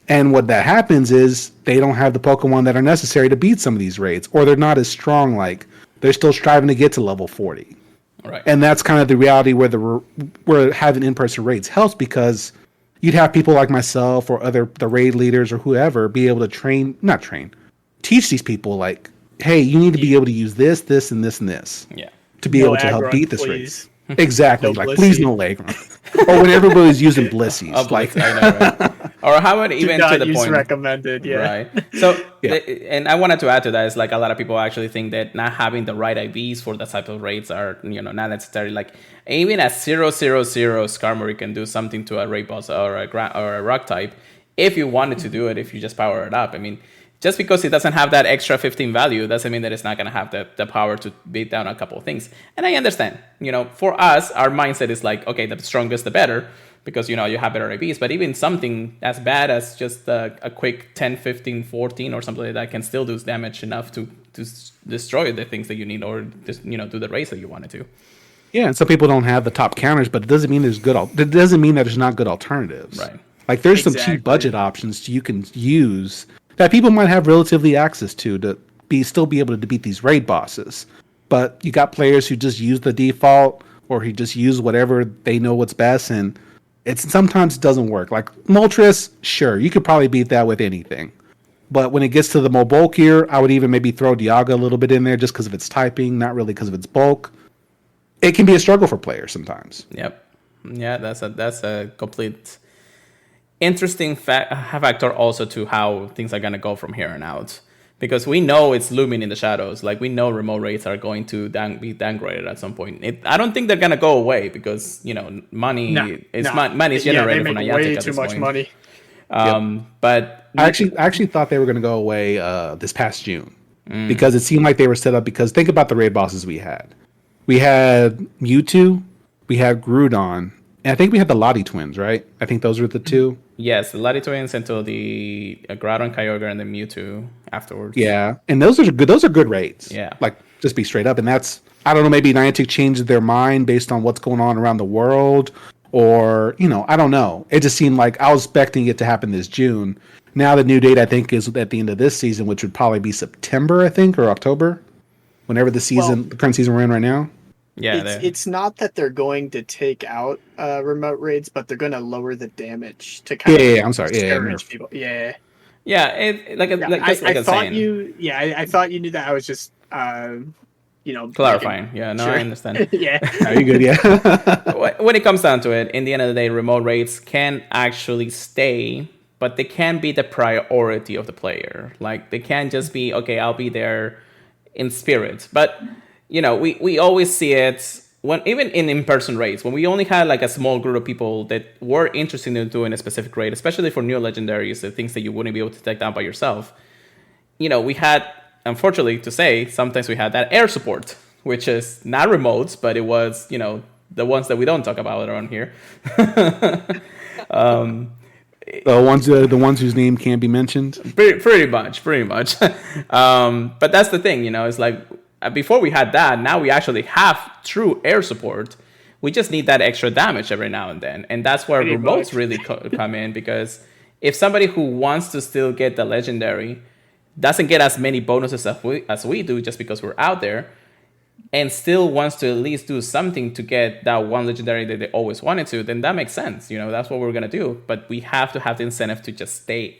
And what that happens is they don't have the Pokemon that are necessary to beat some of these raids, or they're not as strong. Like they're still striving to get to level 40. Right. And that's kind of the reality where having in-person raids helps because you'd have people like myself or the raid leaders or whoever be able to teach these people like, hey, you need to be able to use this, this, and this, and this Yeah. to be No able to help aggron, beat this please. raid. Exactly. No like, Blissey. please no leg. Or when everybody's using Blissies. Oh, like, I know, right? Or how about Do even not to the use point? recommended. Yeah. Right. So, Yeah. and I wanted to add to that is like a lot of people actually think that not having the right IVs for that type of raids are, not necessarily like even a 000 Skarmory can do something to a raid boss or a rock type if you wanted to do it, if you just power it up. I mean, just because it doesn't have that extra 15 value doesn't mean that it's not going to have the power to beat down a couple of things. And I understand, for us, our mindset is like, okay, the strongest, the better, because, you have better IVs. But even something as bad as just a quick 10, 15, 14 or something like that can still do damage enough to destroy the things that you need or just, do the race that you wanted to. yeah, and some people don't have the top counters, but it doesn't mean it doesn't mean that there's not good alternatives. Right. Like there's some Exactly. cheap budget options you can use that people might have relatively access to still be able to beat these raid bosses. But you got players who just use the default or who just use whatever they know what's best, and sometimes it doesn't work. Like Moltres, sure, you could probably beat that with anything. But when it gets to the more bulkier, I would even maybe throw Dialga a little bit in there just because of its typing, not really because of its bulk. It can be a struggle for players sometimes. Yep. Yeah, that's a complete interesting factor also to how things are going to go from here on out. Because we know it's looming in the shadows. Like, we know remote rates are going to be downgraded at some point. I don't think they're going to go away because, money is money is generated from make Niantic way at too this much point. money. But I actually thought they were going to go away this past June because it seemed like they were set up. Because think about the raid bosses we had. We had Mewtwo, we had Groudon, and I think we had the Lottie twins, right? I think those were the two. yes, the Lati Twins until the Groudon, Kyogre, and the Mewtwo afterwards. Yeah, and those are good. Those are good raids. Yeah. Like just be straight up, and that's I don't know. Maybe Niantic changed their mind based on what's going on around the world, or I don't know. It just seemed like I was expecting it to happen this June. Now the new date I think is at the end of this season, which would probably be September, I think, or October, whenever the current season we're in right now. Yeah, It's not that they're going to take out remote raids, but they're going to lower the damage to kind of Yeah, I'm sorry. Yeah, discourage people. Yeah. yeah. I thought you. Yeah, I thought you knew that. I was just, clarifying. Yeah, no, Sure. I understand. yeah. Are you good? Yeah. When it comes down to it, in the end of the day, remote rates can actually stay, but they can be the priority of the player. Like, they can't just be, okay, I'll be there in spirit. But, we always see it when even in in-person raids, when we only had like a small group of people that were interested in doing a specific raid, especially for new legendaries, the things that you wouldn't be able to take down by yourself. We had, unfortunately to say, sometimes we had that air support, which is not remotes, but it was, the ones that we don't talk about around here. The ones whose name can't be mentioned. Pretty much. But that's the thing, it's like before we had that, now we actually have true air support. We just need that extra damage every now and then, and that's where Pretty remotes much. really come in, because if somebody who wants to still get the legendary doesn't get as many bonuses as we do just because we're out there, and still wants to at least do something to get that one legendary that they always wanted to, then that makes sense. That's what we're going to do. But we have to have the incentive to just stay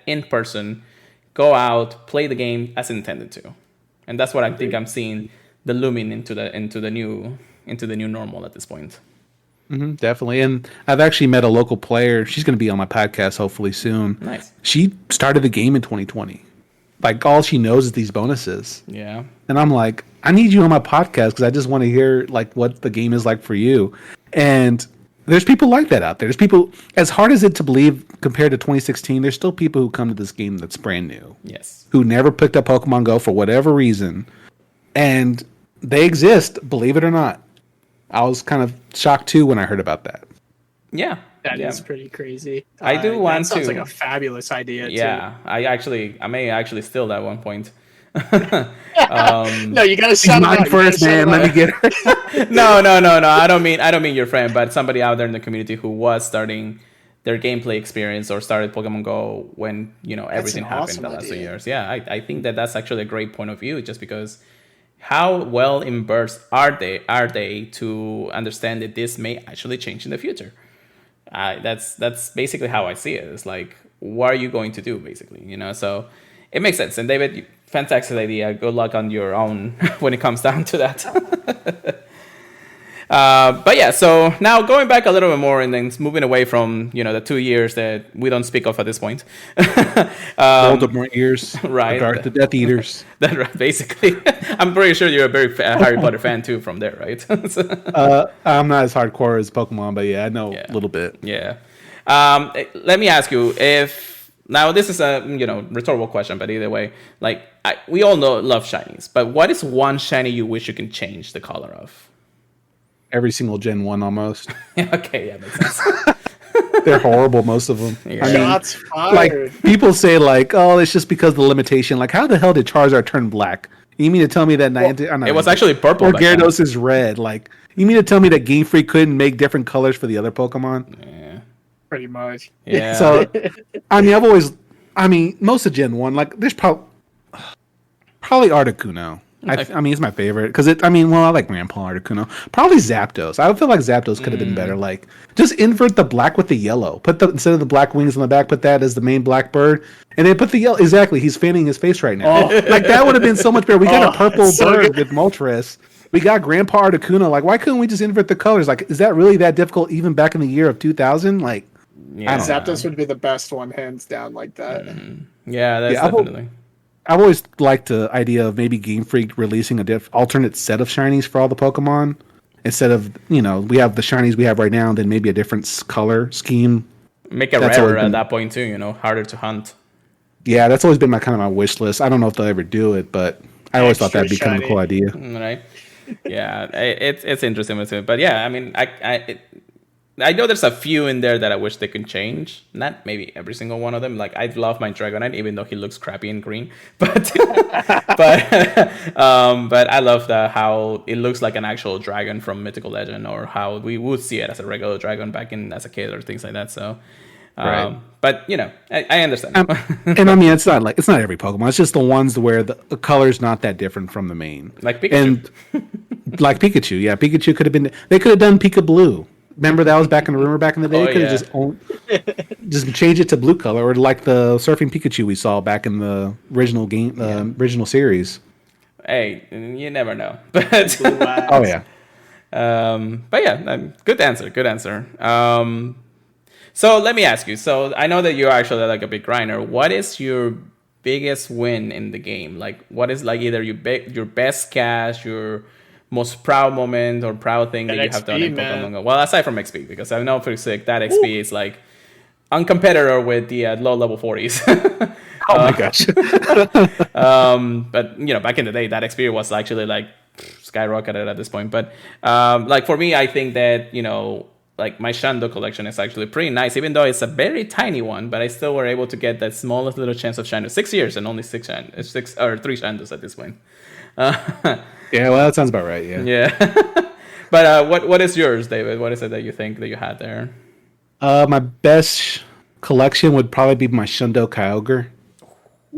in person, go out, play the game as intended to. And that's what I think I'm seeing the looming into the new normal at this point. Definitely. And I've actually met a local player. She's going to be on my podcast hopefully soon. Nice. She started the game in 2020. Like, all she knows is these bonuses. Yeah. And I'm like, I need you on my podcast because I just want to hear like what the game is like for you. And there's people like that out there. There's people, as hard as it to believe compared to 2016, there's still people who come to this game that's brand new. Yes. Who never picked up Pokemon Go for whatever reason. And they exist, believe it or not. I was kind of shocked too when I heard about that. Yeah. That is pretty crazy. I do want that sounds to. like a fabulous idea. Yeah. I may actually steal that one point. No, you gotta She's shout it mine out. first, man. Let me get her. No. I don't mean your friend, but somebody out there in the community who was starting their gameplay experience or started Pokemon Go when everything an happened awesome the last 2 idea. years. Yeah, I think that's actually a great point of view, just because how well immersed are they to understand that this may actually change in the future. That's basically how I see it. It's like, what are you going to do, basically? So it makes sense. And David, fantastic idea. Good luck on your own when it comes down to that. But yeah, so now going back a little bit more and then moving away from the 2 years that we don't speak of at this point. Voldemort ears, right? The Death Eaters. That right, basically. I'm pretty sure you're a very Harry Potter fan too, from there, right? I'm not as hardcore as Pokemon, but yeah, I know a little bit. Yeah. Let me ask you, if now this is a rhetorical question, but either way, like we all love shinies, but what is one shiny you wish you can change the color of? Every single Gen 1 almost. Okay, yeah, makes sense. They're horrible, most of them. Yeah. I mean, Shots fired. like, people say, like, oh, it's just because of the limitation. Like, how the hell did Charizard turn black? You mean to tell me that it was actually purple. Or Gyarados is red? Like, you mean to tell me that Game Freak couldn't make different colors for the other Pokemon? Yeah. Pretty much. Yeah. So, most of Gen 1, like, there's probably Articuno. I mean, it's my favorite because I like Grandpa Articuno. Probably Zapdos. I feel like Zapdos could have been better. Like, just invert the black with the yellow. Instead of the black wings on the back, put that as the main black bird, and then put the yellow. Exactly, he's fanning his face right now. Like, that would have been so much better. We got a purple bird with Moltres. We got Grandpa Articuno. Like, why couldn't we just invert the colors? Like, is that really that difficult? Even back in the year of 2000, like, yeah. Zapdos would be the best one, hands down, like that. Yeah, that's definitely. I've always liked the idea of maybe Game Freak releasing alternate set of shinies for all the Pokemon. Instead of, we have the shinies we have right now, then maybe a different color scheme. Make it rarer at that point too, harder to hunt. Yeah, that's always been my wish list. I don't know if they'll ever do it, but I always thought that'd be kind of a cool idea. Right. Yeah, it's interesting with it. But yeah, I mean, I know there's a few in there that I wish they could change. Not maybe every single one of them. Like, I love my Dragonite, even though he looks crappy in green. But but I love how it looks like an actual dragon from Mythical Legend, or how we would see it as a regular dragon back as a kid or things like that. So, right. But I understand. And I mean, it's not every Pokemon. It's just the ones where the color's not that different from the main. Like Pikachu. And like Pikachu, yeah, Pikachu could have been. They could have done Pika Blue. Remember that was back in the rumor back in the day. Could have just change it to blue color, or like the surfing Pikachu we saw back in the original game, original series. Hey, you never know. But oh yeah. But yeah, good answer. So let me ask you. So I know that you're actually like a big grinder. What is your biggest win in the game? Like, what is like either your best cash, your most proud moment or proud thing that you have done in Pokemon Go? Well, aside from XP, because I know for sick that XP is like on competitor with the low level 40s. Oh my gosh. But back in the day, that XP was actually like skyrocketed at this point. But like for me, I think that like my Shando collection is actually pretty nice, even though it's a very tiny one. But I still were able to get that smallest little chance of Shando. 6 years and only 3 Shandos at this point. Yeah, well, that sounds about right. Yeah. Yeah. But what is yours, David? What is it that you think that you had there? My best collection would probably be my Shundo Kyogre.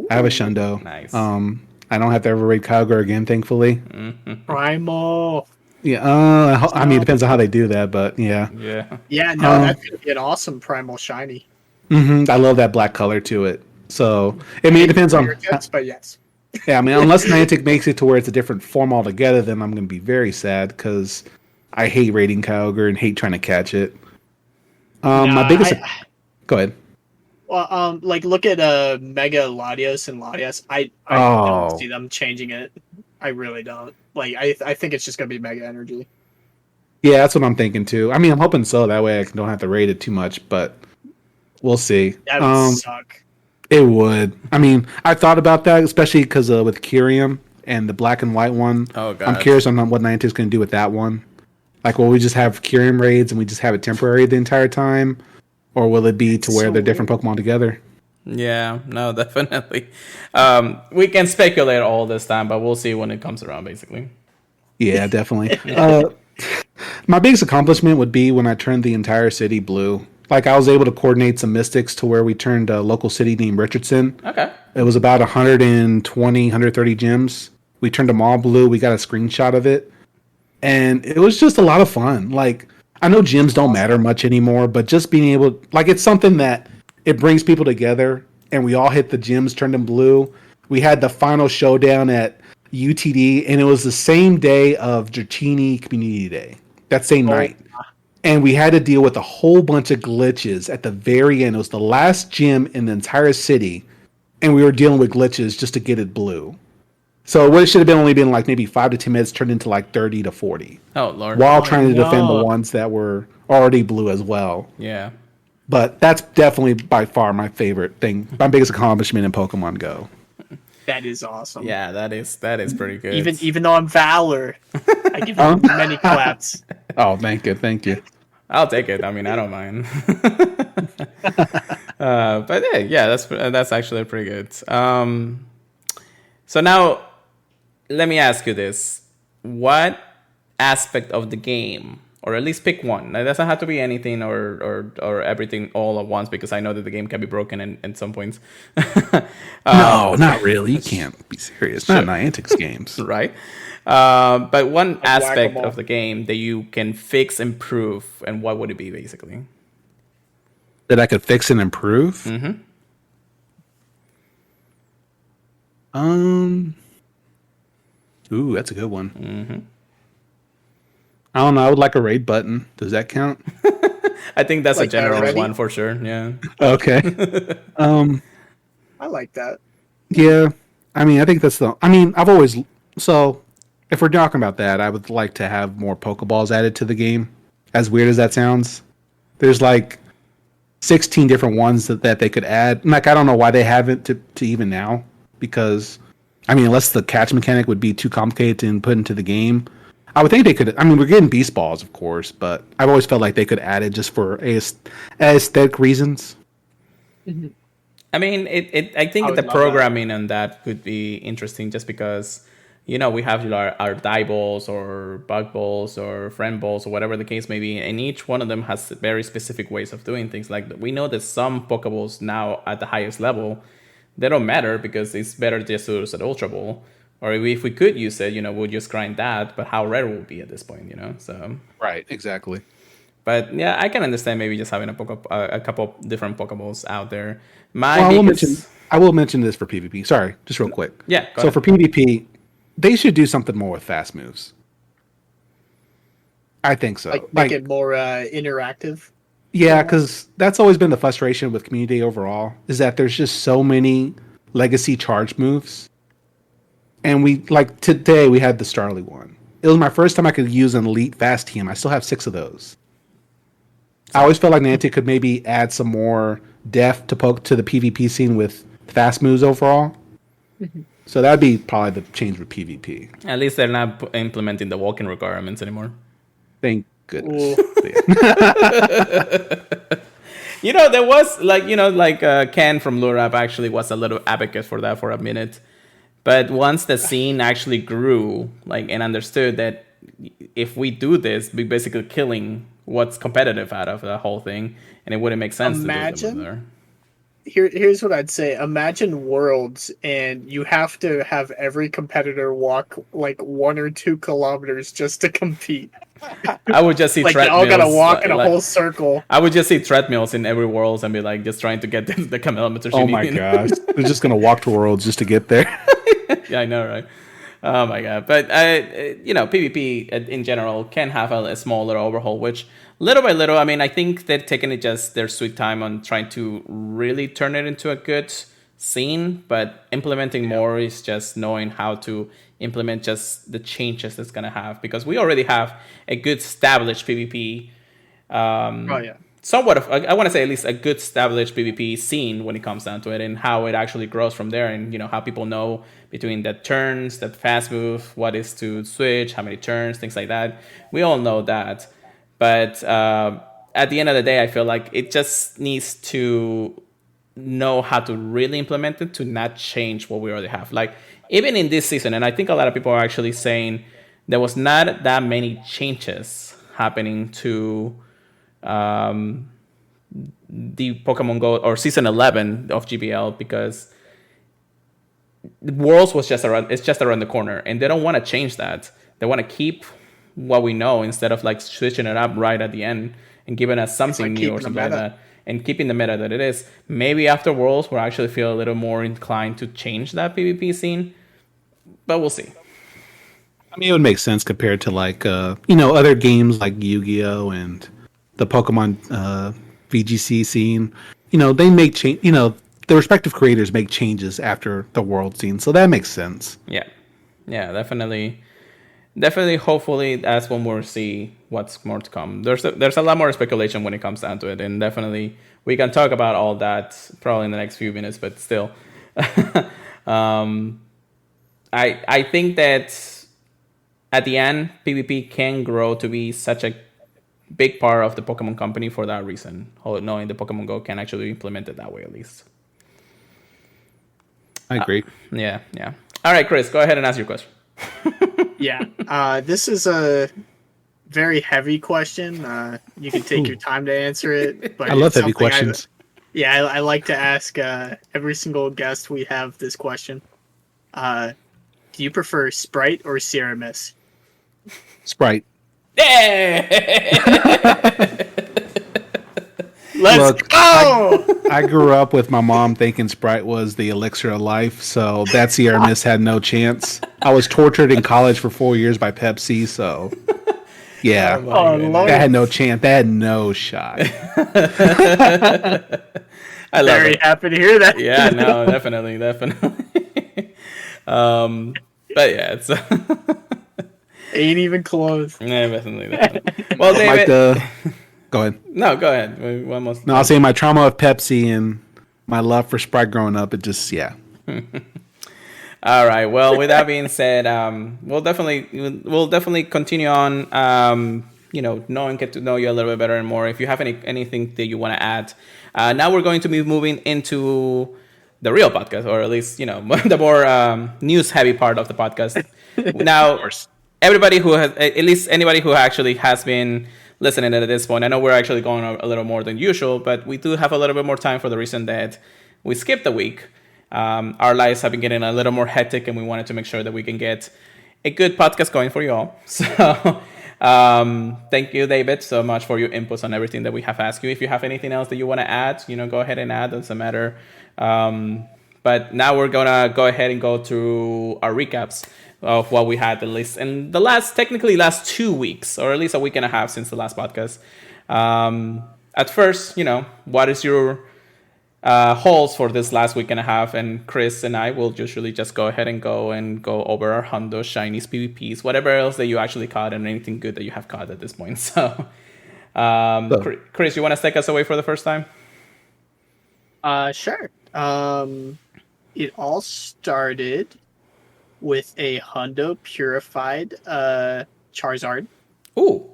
I have a Shundo. Nice. I don't have to ever raid Kyogre again, thankfully. Mm-hmm. Primal. Yeah. I mean, it depends on how they do that, but yeah. Yeah. Yeah, no, that's gonna be an awesome Primal shiny. I love that black color to it. So I mean, it depends on. But yes. Yeah, I mean, unless Niantic makes it to where it's a different form altogether, then I'm going to be very sad because I hate raiding Kyogre and hate trying to catch it. Nah, My biggest. Go ahead. Well, like look at Mega Latios and Latias. I don't see them changing it. I really don't. Like I think it's just gonna be Mega Energy. Yeah, that's what I'm thinking too. I mean, I'm hoping so. That way I don't have to raid it too much, but we'll see. That would suck. It would. I mean, I thought about that, especially because with Kyrium and the black and white one. Oh, God. I'm curious on what Niantic's going to do with that one. Like, will we just have Kyrium raids and we just have it temporary the entire time? Or will it be to where they're different Pokemon together? Yeah, no, definitely. We can speculate all this time, but we'll see when it comes around, basically. Yeah, definitely. My biggest accomplishment would be when I turned the entire city blue. Like, I was able to coordinate some mystics to where we turned a local city named Richardson. Okay. It was about 120, 130 gyms. We turned them all blue. We got a screenshot of it. And it was just a lot of fun. Like, I know gyms don't matter much anymore, but just being able... Like, it's something that it brings people together, and we all hit the gyms, turned them blue. We had the final showdown at UTD, and it was the same day of Dratini Community Day. That same night. And we had to deal with a whole bunch of glitches at the very end. It was the last gym in the entire city, and we were dealing with glitches just to get it blue. So what it should have been only been like maybe 5 to 10 minutes turned into like 30 to 40. Oh, Lord. While trying to defend the ones that were already blue as well. Yeah. But that's definitely by far my favorite thing. My biggest accomplishment in Pokemon Go. That is awesome. Yeah, that is pretty good. Even though I'm Valor, I give you many claps. Oh, thank you. I'll take it. I mean, I don't mind. But yeah, that's actually pretty good. So now, let me ask you this: what aspect of the game, or at least pick one? It doesn't have to be anything or everything all at once, because I know that the game can be broken in some points. No, not really. You can't be serious. Not Niantic's games. Right? But one aspect Whack-a-mole. of the game that you can fix, improve, and what would it be, basically? That I could fix and improve? Mm-hmm. Ooh, that's a good one. Mm-hmm. I don't know. I would like a raid button. Does that count? I think that's Like a general already? one for sure. Yeah. Okay. I like that. Yeah. I mean, I think that's the... I mean, I've always... So, if we're talking about that, I would like to have more Pokeballs added to the game. As weird as that sounds. There's like 16 different ones that they could add. Like, I don't know why they haven't to even now. Because, I mean, unless the catch mechanic would be too complicated to put into the game... I would think they could... I mean, we're getting Beast Balls, of course, but I've always felt like they could add it just for aesthetic reasons. I mean, I think would the love programming on that could be interesting, just because, we have our die balls or bug balls or friend balls or whatever the case may be, and each one of them has very specific ways of doing things. Like, we know that some Pokeballs now at the highest level, they don't matter because it's better just to use an Ultra Ball. Or if we could use it, we'll just grind that, but how rare will it be at this point, So, Right, exactly. but yeah, I can understand maybe just having a couple different Pokeballs out there. I will mention this for PvP. Sorry, just real quick. Yeah. So for PvP, they should do something more with fast moves. I think so. Like make it more interactive. Yeah, because that's always been the frustration with community overall, is that there's just so many legacy charge moves. And today we had the Starly one. It was my first time I could use an elite fast team. I still have 6 of those. I always felt like Niantic could maybe add some more depth to the PvP scene with fast moves overall. So that'd be probably the change with PvP. At least they're not implementing the walking requirements anymore. Thank goodness. There was Ken from Lurap actually was a little advocate for that for a minute. But once the scene actually grew, and understood that if we do this, we're basically killing what's competitive out of the whole thing, and it wouldn't make sense to do them there. Here's what I'd say. Imagine Worlds, and you have to have every competitor walk like 1 or 2 kilometers just to compete. I would just see Like they treadmills. all gotta walk in a whole circle. I would just see treadmills in every Worlds and be like, just trying to get the kilometers. Oh my gosh. They're just going to walk to Worlds just to get there. Yeah, I know, right? Oh my god! But PvP in general can have a small little overhaul, which little by little, I mean, I think they're taking it just their sweet time on trying to really turn it into a good scene. But implementing more is just knowing how to implement just the changes that's gonna have, because we already have a good established PvP. Oh yeah. Somewhat of, I want to say, at least a good established PvP scene when it comes down to it, and how it actually grows from there, and how people know between the turns, the fast move, what is to switch, how many turns, things like that. We all know that, but at the end of the day, I feel like it just needs to know how to really implement it to not change what we already have. Like even in this season, and I think a lot of people are actually saying there was not that many changes happening to the Pokemon Go or season 11 of GBL, because Worlds was just around. It's just around the corner, and they don't want to change that. They want to keep what we know instead of like switching it up right at the end and giving us something new or something like that, and keeping the meta that it is. Maybe after Worlds, we'll actually feel a little more inclined to change that PvP scene, but we'll see. I mean, it would make sense compared to like other games like Yu-Gi-Oh and the Pokemon VGC scene. They make change. The respective creators make changes after the world scene, so that makes sense. Yeah, definitely. Hopefully, that's when we'll see what's more to come. There's a lot more speculation when it comes down to it, and definitely we can talk about all that probably in the next few minutes. But still, I think that at the end, PvP can grow to be such a big part of the Pokemon company for that reason. Knowing the Pokemon Go can actually implement it that way, at least. I agree. Yeah. All right, Chris, go ahead and ask your question. Yeah. This is a very heavy question. You can take your time to answer it. But I love heavy questions. I like to ask every single guest we have this question. Do you prefer Sprite or Ceramus? Sprite. Yeah! Let's go! I grew up with my mom thinking Sprite was the elixir of life, so that Sierra Mist had no chance. I was tortured in college for 4 years by Pepsi, so yeah. That had no chance. That had no shot. I love Very it. happy to hear that. Yeah, no, definitely. But yeah, it's Ain't even close. yeah, definitely. Well, David, Go ahead. No, go ahead. Almost. No, I'll say my trauma of Pepsi and my love for Sprite growing up. It just All right. Well, with that being said, we'll definitely continue on. Get to know you a little bit better and more. If you have anything that you want to add, now we're going to be moving into the real podcast, or at least the more news heavy part of the podcast. Now, everybody who has, at least anybody who actually has been listening at this point, I know we're actually going a little more than usual, but we do have a little bit more time for the reason that we skipped a week. Our lives have been getting a little more hectic, and we wanted to make sure that we can get a good podcast going for you all. So thank you, David, so much for your inputs on everything that we have asked you. If you have anything else that you want to add, go ahead and add. Doesn't matter. But now we're gonna go ahead and go through our recaps of what we had at least in the last 2 weeks, or at least a week and a half since the last podcast. At first, what is your hauls for this last week and a half? And Chris and I will usually just go ahead and go over our Hundo, Shinies, PvPs, whatever else that you actually caught, and anything good that you have caught at this point. So, Chris, you want to take us away for the first time? Sure. It all started with a Hundo Purified Charizard. Ooh.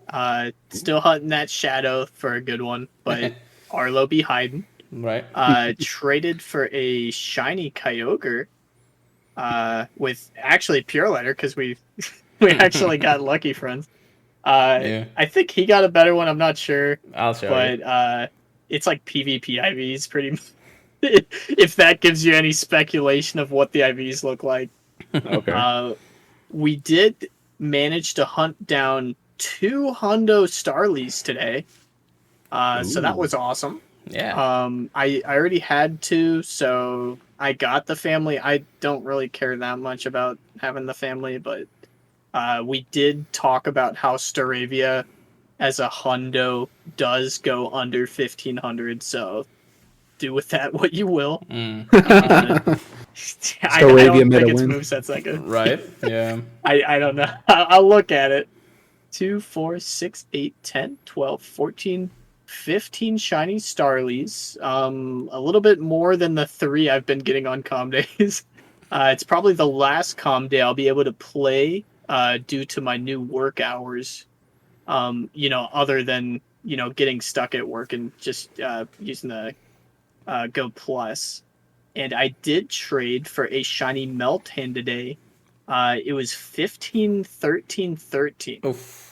Still hunting that shadow for a good one, but Arlo be hiding. Right. Traded for a shiny Kyogre with actually Pure Letter, because we actually got lucky, friends. Yeah. I think he got a better one. I'm not sure. I'll show you. But it's like PvP IVs, pretty much. If that gives you any speculation of what the IVs look like. Okay. We did manage to hunt down 2 Hundo Starlies today. So that was awesome. Yeah. I already had 2, so I got the family. I don't really care that much about having the family, but we did talk about how Staravia as a hundo does go under 1500, so do with that what you will. I Staravia don't meta think its win. moveset's that good. Right? Yeah. I don't know. I'll look at it. 2, 4, 6, 8, 10, 12, 14, 15 shiny Starlies. A little bit more than the 3 I've been getting on calm days. It's probably the last calm day I'll be able to play due to my new work hours. Other than, getting stuck at work and just using the Go Plus. And I did trade for a shiny Meltan today. It was 15, 13, 13. Oof.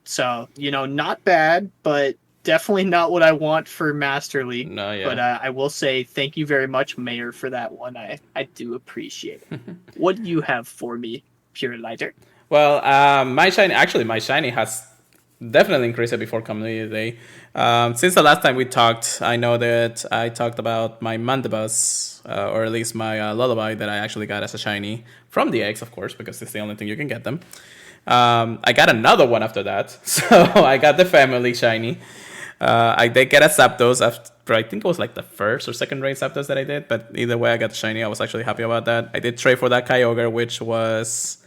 So, not bad, but definitely not what I want for Master League. No, yeah. But I will say thank you very much, Mayor, for that one. I do appreciate it. What do you have for me, Pure Lighter? Well, my shiny has definitely increased before Community Day. Since the last time we talked, I know that I talked about my Mandibus, or at least my Lullaby that I actually got as a shiny from the eggs, of course, because it's the only thing you can get them. I got another one after that, so I got the family shiny. I did get a Zapdos after, I think it was like the first or second raid Zapdos that I did, but either way I got the shiny. I was actually happy about that. I did trade for that Kyogre, which was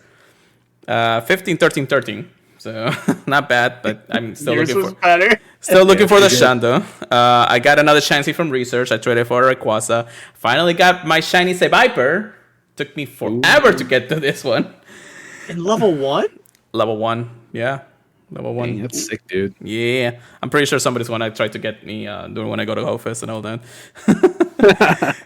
15, 13, 13. So not bad, but I'm still Yours looking was for better. for the Shando. I got another Chansey from research. I traded for a Rayquaza. Finally got my shiny Seviper. Took me forever to get to this one. In level 1? Level 1, yeah. Level 1. Dang, that's sick, dude. Yeah. I'm pretty sure somebody's gonna try to get me doing when I go to Hofus and all that.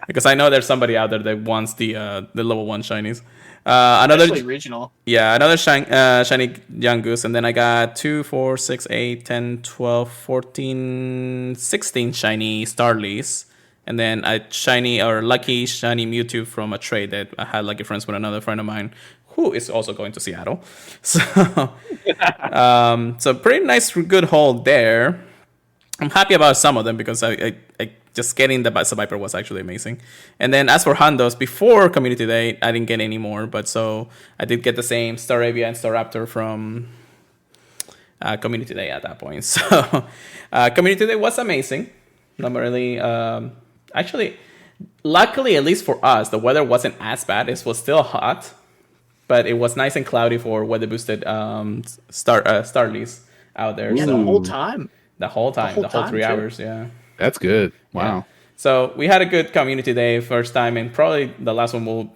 Because I know there's somebody out there that wants the level 1 shinies. Especially regional. Yeah, another shiny young goose, and then I got 2, 4, 6, 8, 10, 12, 14, 16 shiny Starlies, and then a shiny or lucky shiny Mewtwo from a trade that I had lucky friends with another friend of mine who is also going to Seattle. So, so pretty nice, good haul there. I'm happy about some of them because I just getting the Viper was actually amazing. And then as for Hondos, before Community Day, I didn't get any more, but so I did get the same Staravia and Staraptor from Community Day at that point. So Community Day was amazing. Not really. Actually, luckily, at least for us, the weather wasn't as bad. It was still hot, but it was nice and cloudy for weather boosted Starlies out there. Yeah, so. the whole time. The whole 3 too. hours, yeah. That's good. Wow. Yeah. So we had a good Community Day first time, and probably the last one we'll,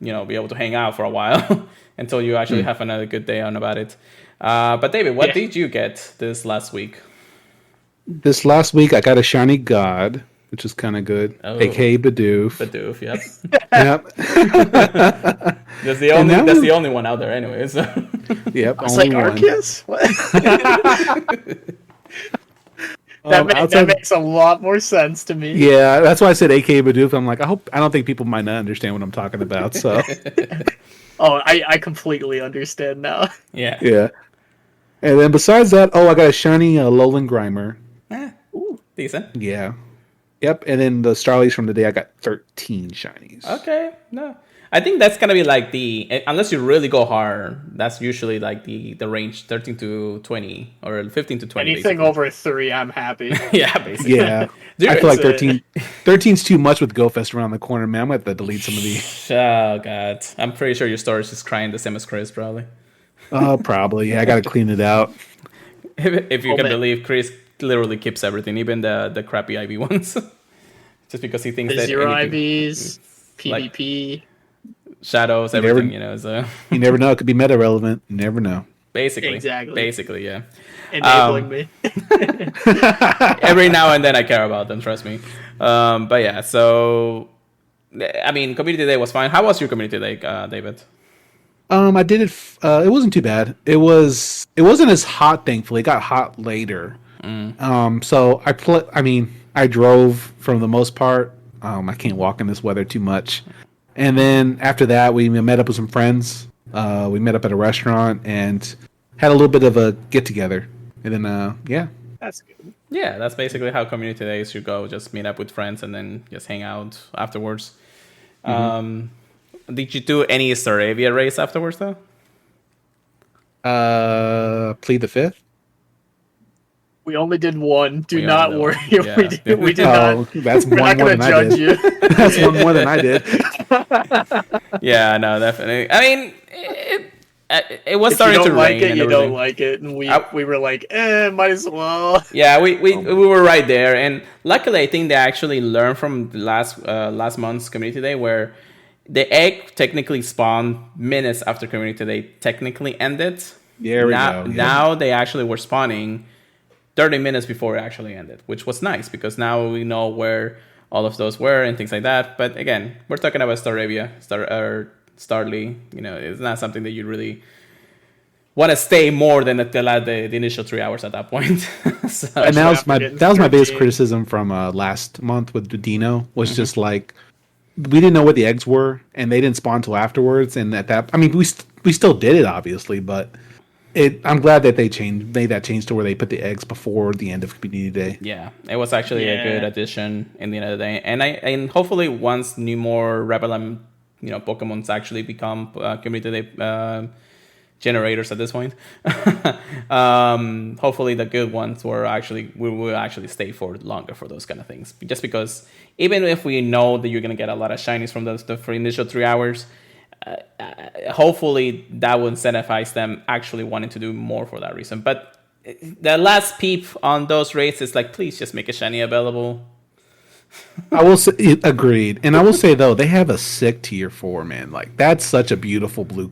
be able to hang out for a while until you actually have another good day on about it. But David, what did you get this last week? This last week, I got a shiny God, which is kind of good. Oh. AKA Bidoof. Bidoof, yep. Yep. That's the only one out there, anyways. Yep. It's only like one. Arceus? What? That makes a lot more sense to me. Yeah, that's why I said AKA Bidoof. I'm like, I don't think people might not understand what I'm talking about. So, Oh, I completely understand now. Yeah. yeah. And then besides that, I got a shiny Alolan Grimer. Ooh, decent. Yeah. Yep. And then the Starlies from the day, I got 13 shinies. Okay, no. I think that's gonna be like unless you really go hard, that's usually like the range 13 to 20 or 15 to 20. Anything basically. over 3, I'm happy. Yeah, basically. Yeah. Dude, I feel like it's, 13's too much with GoFest around the corner, man. I'm going to have to delete some of these. Oh god, I'm pretty sure your storage is crying the same as Chris, probably. Oh, probably. Yeah, I got to clean it out. If you can man. believe, Chris literally keeps everything, even the crappy IV ones, just because he thinks The that zero anything- IVs, like- PvP. shadows, everything, So You never know. It could be meta relevant. You never know. basically, yeah. Enabling me. Every now and then I care about them, trust me. But yeah, so I mean, Community Day was fine. How was your Community Day, David? I did it. It wasn't too bad. It wasn't as hot. Thankfully, it got hot later. So I drove for the most part. I can't walk in this weather too much. And then after that, we met up with some friends. We met up at a restaurant and had a little bit of a get together. And then yeah. That's good. Yeah, that's basically how Community Days should go. Just meet up with friends and then just hang out afterwards. Did you do any Staravia race afterwards though? Plead the fifth. We only did one. Do We not only worry. did one. Yeah. We did Oh, not. that's We're one not more going than to I judge did. you. That's one more than I did. Yeah, no, definitely. I mean, it was If you starting to don't like rain it, and you everything. don't like it, and we I- we were like, might as well. Yeah, we were right there, and luckily, I think they actually learned from the last month's community day, where the egg technically spawned minutes after community day technically ended. There we now, go. Yeah. Now they actually were spawning 30 minutes before it actually ended, which was nice because now we know where all of those were and things like that. But again, we're talking about Staravia, Starly. You know, it's not something that you really want to stay more than the initial 3 hours at that point. So, And that was After that was my biggest 13. criticism from last month with the Dino was just like we didn't know what the eggs were and they didn't spawn till afterwards. And at that, I mean, we still did it obviously, but I'm glad that they made that change to where they put the eggs before the end of community day. yeah, it was actually a good Yeah. addition in the end of the day, and hopefully once more Repelem, Pokemon's actually become community day generators at this point. Hopefully the good ones will actually stay for longer for those kind of things. Just because even if we know that you're gonna get a lot of shinies from the for initial 3 hours, hopefully that will incentivize them actually wanting to do more for that reason. But the last peep on those rates is like, please just make a shiny available. I will say, agreed, and I will say though they have a sick tier 4, man. Like that's such a beautiful blue.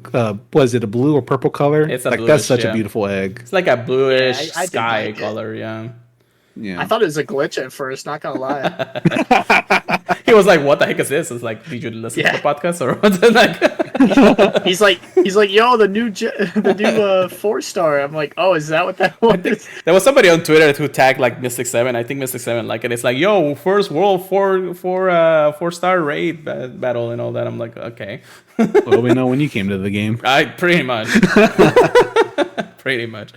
Was it a blue or purple color? It's a like bluish, that's such yeah. a beautiful egg. It's like a bluish Yeah, I did sky like it. color, yeah. Yeah, I thought it was a glitch at first. Not gonna lie. He was like, "What the heck is this?" It's like, "Did you listen to the podcast or what?" Like, he's like, yo, the new 4-star. I'm like, oh, is that what that was? there was somebody on Twitter who tagged like Mystic 7. I think Mystic 7 like it. It's like, "Yo, first world 4-star raid battle and all that." I'm like, okay, well, we know when you came to the game. I pretty much, pretty much.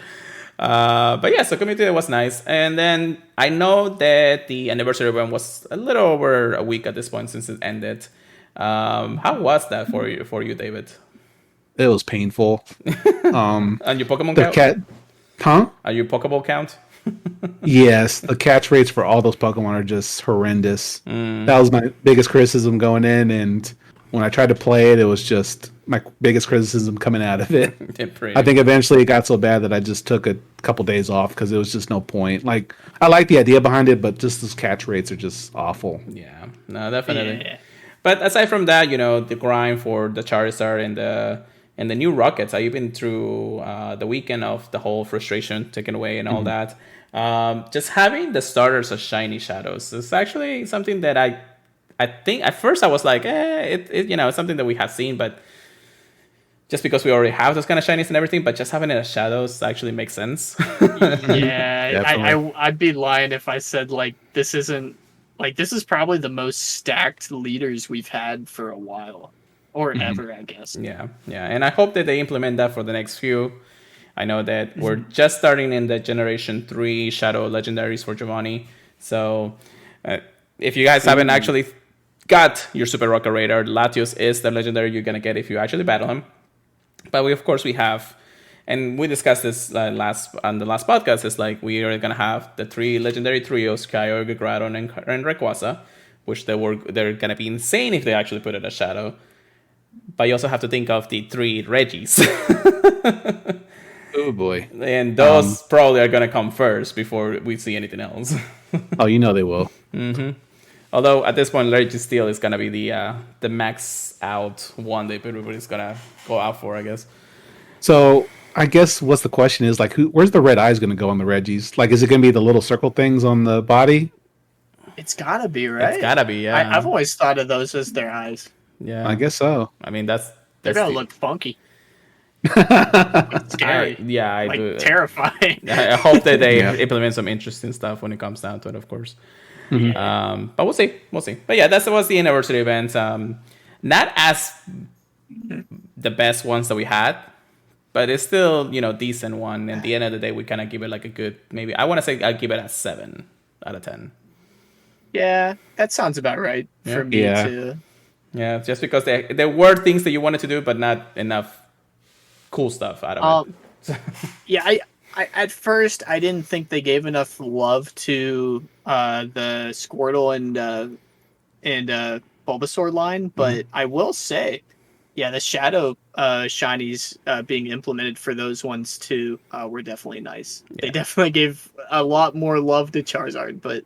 But yeah, so community was nice, and then I know that the anniversary event was a little over a week at this point since it ended. How was that for you, David? It was painful. And your Pokemon The count? cat, huh? Are your Pokeball count? Yes, the catch rates for all those Pokemon are just horrendous. That was my biggest criticism going in, and when I tried to play it, it was just my biggest criticism coming out of it. I think eventually it got so bad that I just took a couple days off because it was just no point. Like I like the idea behind it, but just those catch rates are just awful. Yeah, no, definitely. Yeah. But aside from that, the grind for the Charizard and the new Rockets. I've been through the weekend of the whole frustration taken away and all that. Just having the starters of Shiny Shadows is actually something that I think at first I was like, it's something that we have seen, but just because we already have those kind of shinies and everything, but just having it as shadows actually makes sense. Yeah, Definitely. I'd be lying if I said like this isn't like this is probably the most stacked leaders we've had for a while or ever, I guess. Yeah, and I hope that they implement that for the next few. I know that we're just starting in the Generation 3 Shadow Legendaries for Giovanni. So if you guys haven't actually got your Super Rocket Radar, Latios is the legendary you're going to get if you actually battle him. But we have, and we discussed this on the last podcast, is like we are going to have the 3 legendary trios, Kyogre, Groudon, and Rayquaza, which they're going to be insane if they actually put it as Shadow. But you also have to think of the 3 Reggies. Oh boy! And those probably are going to come first before we see anything else. Oh, you know they will. Although at this point, Registeel is going to be the max out one that everybody's going to go out for, I guess. So I guess what's the question is like, where's the red eyes going to go on the Reggies? Like, is it going to be the little circle things on the body? It's gotta be, right? It's got to be, yeah. I've always thought of those as their eyes. Yeah. I guess so. I mean, that's They're gonna the- look funky. I Scary. I do. Terrifying. I hope that they Yeah. implement some interesting stuff when it comes down to it, of course. But we'll see. But yeah, that was the anniversary event. Not as the best ones that we had, but it's still decent one. And at the end of the day, we kind of give it like a good maybe. I want to say I'd give it a 7 out of 10. Yeah, that sounds about right for me Yeah. too. Yeah, just because there were things that you wanted to do, but not enough cool stuff out of it. Yeah, I at first I didn't think they gave enough love to the Squirtle and Bulbasaur line, but I will say, yeah, the Shadow shinies being implemented for those ones too were definitely nice. Yeah. They definitely gave a lot more love to Charizard, but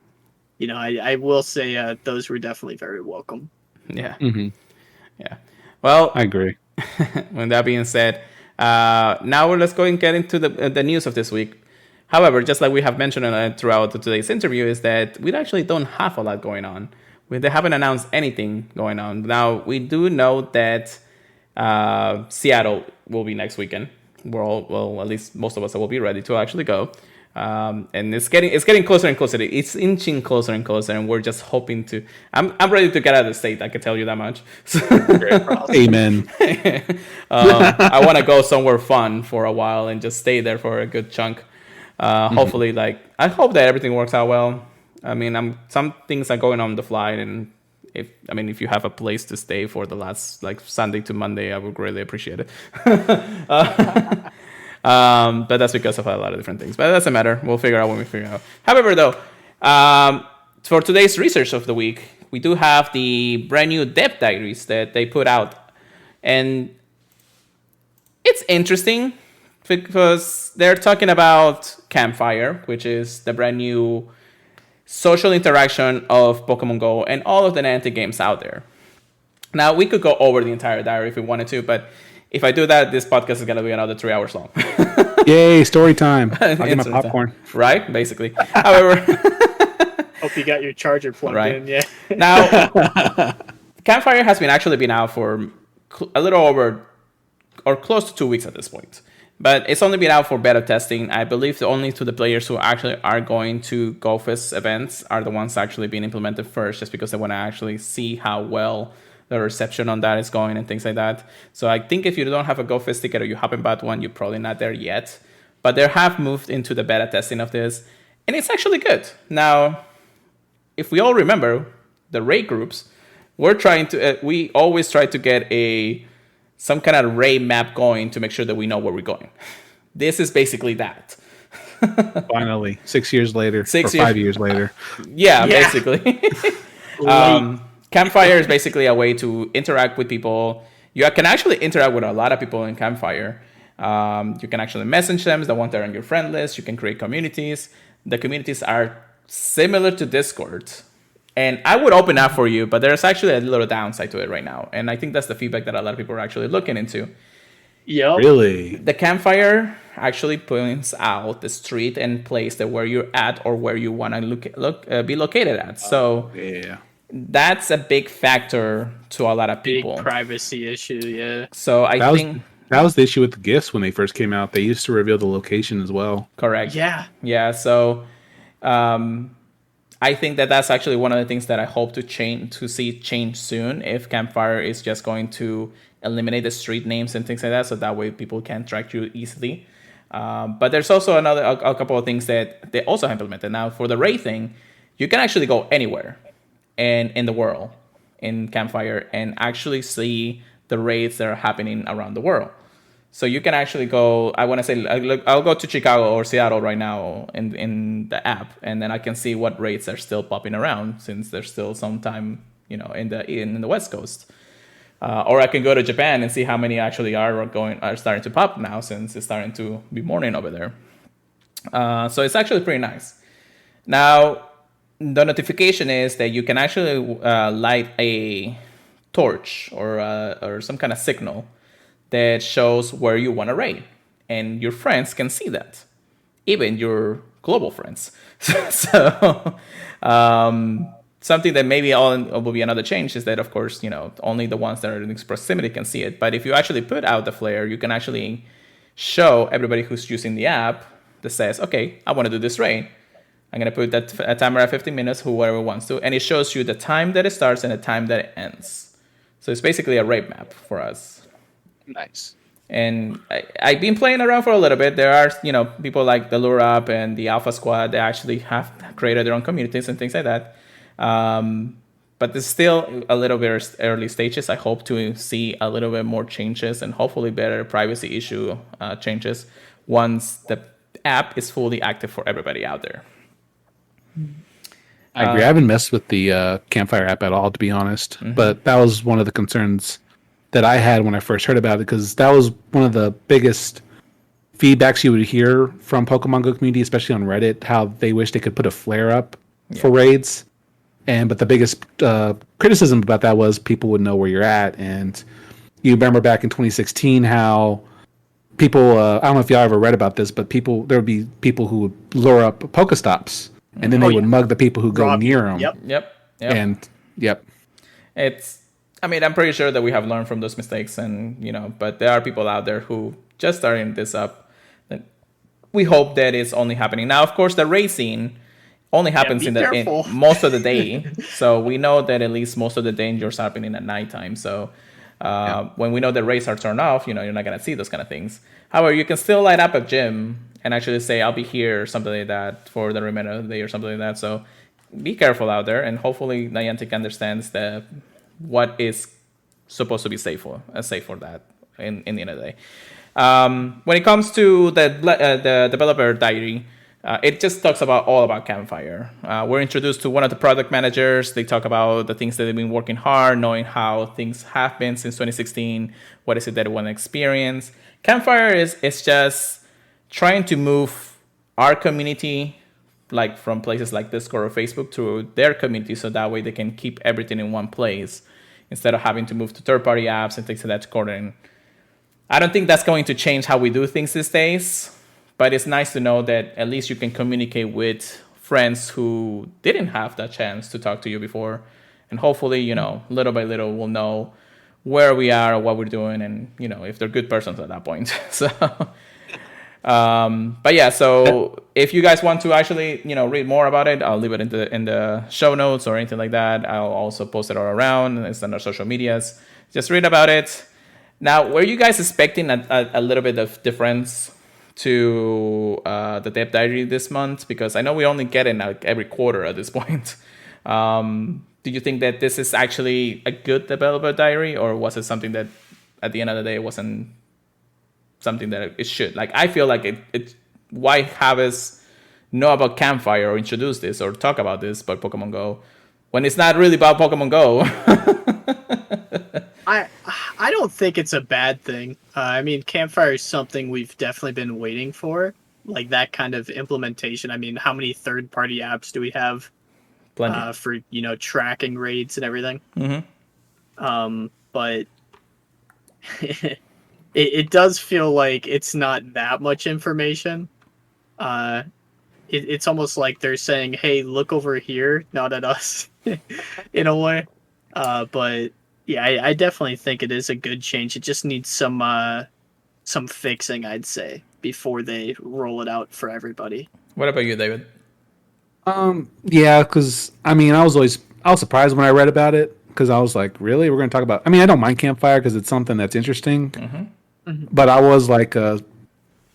I will say those were definitely very welcome. Yeah. Mm-hmm. Yeah. Well, I agree. with that being said, now let's go and get into the news of this week. However, just like we have mentioned throughout today's interview, is that we actually don't have a lot going on. They haven't announced anything going on. Now, we do know that Seattle will be next weekend. Well, at least most of us will be ready to actually go. And it's getting closer and closer. It's inching closer and closer, and we're just hoping to. I'm ready to get out of the state. I can tell you that much. Amen. I want to go somewhere fun for a while and just stay there for a good chunk. Hopefully, I hope that everything works out well. I mean, some things are going on the fly, and if you have a place to stay for the last Sunday to Monday, I would greatly appreciate it. But that's because of a lot of different things. But it doesn't matter. We'll figure out when we figure out. However, though, for today's research of the week, we do have the brand new depth diaries that they put out. And it's interesting because they're talking about Campfire, which is the brand new social interaction of Pokemon Go and all of the Niantic games out there. Now, we could go over the entire diary if we wanted to, but if I do that, this podcast is going to be another 3 hours long. Yay, story time. I'll get my popcorn. Right, basically. However, hope you got your charger plugged in. Yeah. Now, Campfire has actually been out for a little over or close to 2 weeks at this point. But it's only been out for beta testing. I believe only to the players who actually are going to GoFest events are the ones actually being implemented first, just because they want to actually see how well the reception on that is going and things like that. So I think if you don't have a GoFest ticket or you haven't bought one, you're probably not there yet. But they have moved into the beta testing of this, and it's actually good. Now, if we all remember, the raid groups, we always try to get some kind of raid map going to make sure that we know where we're going. This is basically that. Finally, 6 years later, 5 years later. Yeah. Basically. Campfire is basically a way to interact with people. You can actually interact with a lot of people in Campfire. You can actually message them, the ones that are on your friend list. You can create communities. The communities are similar to Discord. And I would open up for you, but there's actually a little downside to it right now. And I think that's the feedback that a lot of people are actually looking into. Yep. Really? The Campfire actually points out the street and place that where you're at or where you want to be located at. So yeah. That's a big factor to a lot of people. Big privacy issue, yeah. So I think that was the issue with the gifts when they first came out. They used to reveal the location as well. Correct. Yeah. So, I think that's actually one of the things that I hope to see change soon. If Campfire is just going to eliminate the street names and things like that, so that way people can track you easily. But there's also a couple of things that they also implemented. Now, for the raid thing, you can actually go anywhere in the world in Campfire and actually see the raids that are happening around the world. So you can actually go, I want to say, I'll go to Chicago or Seattle right now in the app, and then I can see what raids are still popping around since there's still some time, in the West Coast. Or I can go to Japan and see how many actually are starting to pop now since it's starting to be morning over there. So it's actually pretty nice. Now, the notification is that you can actually light a torch or some kind of signal that shows where you want to raid, and your friends can see that, even your global friends. So something that maybe will be another change is that, of course, only the ones that are in its proximity can see it. But if you actually put out the flare, you can actually show everybody who's using the app that says, okay, I want to do this raid. I'm going to put that timer at 15 minutes, whoever wants to. And it shows you the time that it starts and the time that it ends. So it's basically a raid map for us. Nice. And I've been playing around for a little bit. There are, people like the Lure Up and the Alpha Squad that actually have created their own communities and things like that. but it's still a little bit early stages. I hope to see a little bit more changes and hopefully better privacy issue changes once the app is fully active for everybody out there. I agree. I haven't messed with the Campfire app at all, to be honest. But that was one of the concerns that I had when I first heard about it, because that was one of the biggest feedbacks you would hear from Pokemon Go community, especially on Reddit, how they wish they could put a flare up for raids. But the biggest criticism about that was people would know where you're at. And you remember back in 2016 how people, I don't know if y'all ever read about this, but there would be people who would lure up Pokestops, and then they would mug the people who go near them. Yep. And I'm pretty sure that we have learned from those mistakes, and but there are people out there who just starting this up. We hope that it's only happening now. Of course, the racing only happens in most of the day, so we know that at least most of the dangers happening at nighttime. So when we know the race are turned off, you're not gonna see those kind of things. However, you can still light up a gym and actually say, "I'll be here," or something like that for the remainder of the day, or something like that. So be careful out there, and hopefully Niantic understands what is supposed to be safe for that in the end of the day. When it comes to the developer diary, it just talks all about Campfire. We're introduced to one of the product managers. They talk about the things that they've been working hard, knowing how things have been since 2016. What is it that they want to experience? Campfire is just trying to move our community, like from places like Discord or Facebook, to their community, so that way they can keep everything in one place instead of having to move to third-party apps and things like that to coordinate. I don't think that's going to change how we do things these days, but it's nice to know that at least you can communicate with friends who didn't have that chance to talk to you before. And hopefully, little by little, we'll know where we are, or what we're doing, and, if they're good persons at that point. So, but yeah, so if you guys want to actually, read more about it, I'll leave it in the show notes or anything like that. I'll also post it all around. It's on our social medias. Just read about it. Now, were you guys expecting a little bit of difference to the Dev Diary this month? Because I know we only get it every quarter at this point. Do you think that this is actually a good developer diary, or was it something that at the end of the day wasn't something that it should? Like, I feel like it why have us know about Campfire or introduce this or talk about this about Pokemon Go when it's not really about Pokemon Go? I don't think it's a bad thing. Campfire is something we've definitely been waiting for, like that kind of implementation. How many third-party apps do we have for tracking raids and everything? But it does feel like it's not that much information. It's almost like they're saying, "Hey, look over here," not at us, in a way. But yeah, I definitely think it is a good change. It just needs some fixing, I'd say, before they roll it out for everybody. What about you, David? Yeah, because I was surprised when I read about it, because I was like, really, we're going to talk about? I don't mind Campfire because it's something that's interesting, but I was like,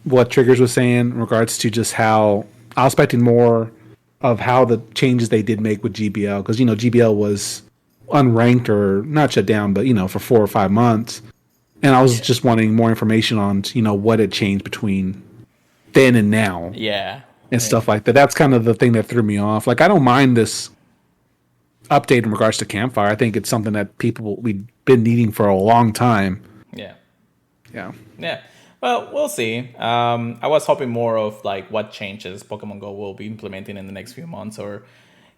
what Triggers was saying in regards to just how I was expecting more of how the changes they did make with GBL, because GBL was unranked or not shut down, but for 4 or 5 months, and I was just wanting more information on what had changed between then and now, and stuff like that. That's kind of the thing that threw me off. Like, I don't mind this update in regards to Campfire. I think it's something that we've been needing for a long time. Yeah. Well, we'll see. I was hoping more of like what changes Pokemon Go will be implementing in the next few months, or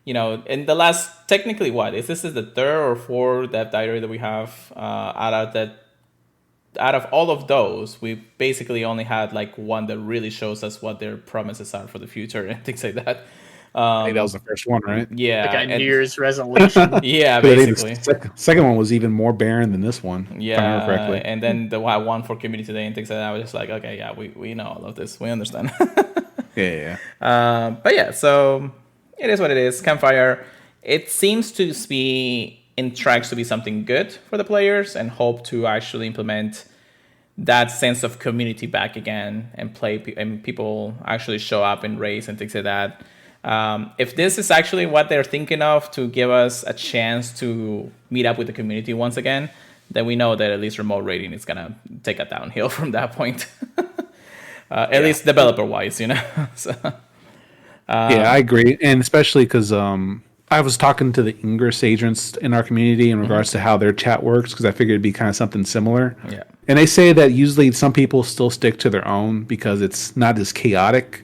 in the last, technically, this is the third or fourth Dev Diary that we have. Out of all of those, we basically only had like one that really shows us what their promises are for the future and things like that. I think that was the first one, right? Yeah, like a New Year's resolution. Yeah, basically. The second one was even more barren than this one. Yeah, if I remember correctly. And then the one for Community Day and things like that. I was just like, okay, yeah, we know all of this. We understand. Yeah. But yeah, so it is what it is. Campfire, it seems to be in tracks to be something good for the players, and hope to actually implement that sense of community back again and play, and people actually show up and race and things like that. If this is actually what they're thinking of to give us a chance to meet up with the community once again, then we know that at least remote raiding is going to take a downhill from that point. At least developer-wise, So, yeah, I agree. And especially because I was talking to the Ingress agents in our community in regards to how their chat works, because I figured it'd be kind of something similar. Yeah. And they say that usually some people still stick to their own because it's not as chaotic.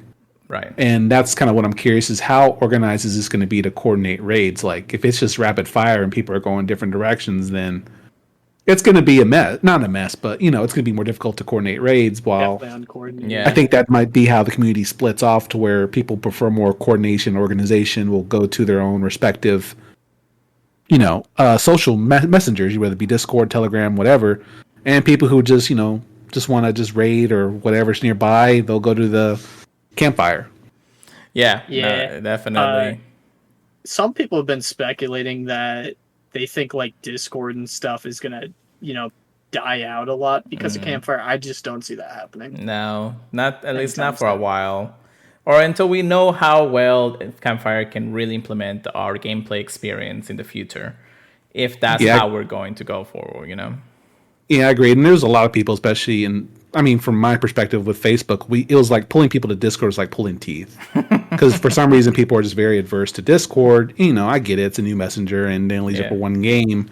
Right. And that's kind of what I'm curious is how organized is this going to be to coordinate raids? Like if it's just rapid fire and people are going different directions, then it's going to be a mess. Not a mess, but it's going to be more difficult to coordinate raids. While Definitely uncoordinated. Yeah. I think that might be how the community splits off to where people prefer more coordination. Organization will go to their own respective, social messengers, whether it be Discord, Telegram, whatever. And people who just want to just raid or whatever's nearby, they'll go to the campfire. Yeah. Yeah. Definitely. Some people have been speculating that they think like Discord and stuff is gonna, die out a lot because of Campfire. I just don't see that happening. No, not at least Anytime not for a soon. while, or until we know how well Campfire can really implement our gameplay experience in the future. If that's how we're going to go forward, Yeah, I agree. And there's a lot of people, especially from my perspective with Facebook, it was like pulling people to Discord was like pulling teeth. Because for some reason, people are just very adverse to Discord. I get it. It's a new messenger and they only use it for one game.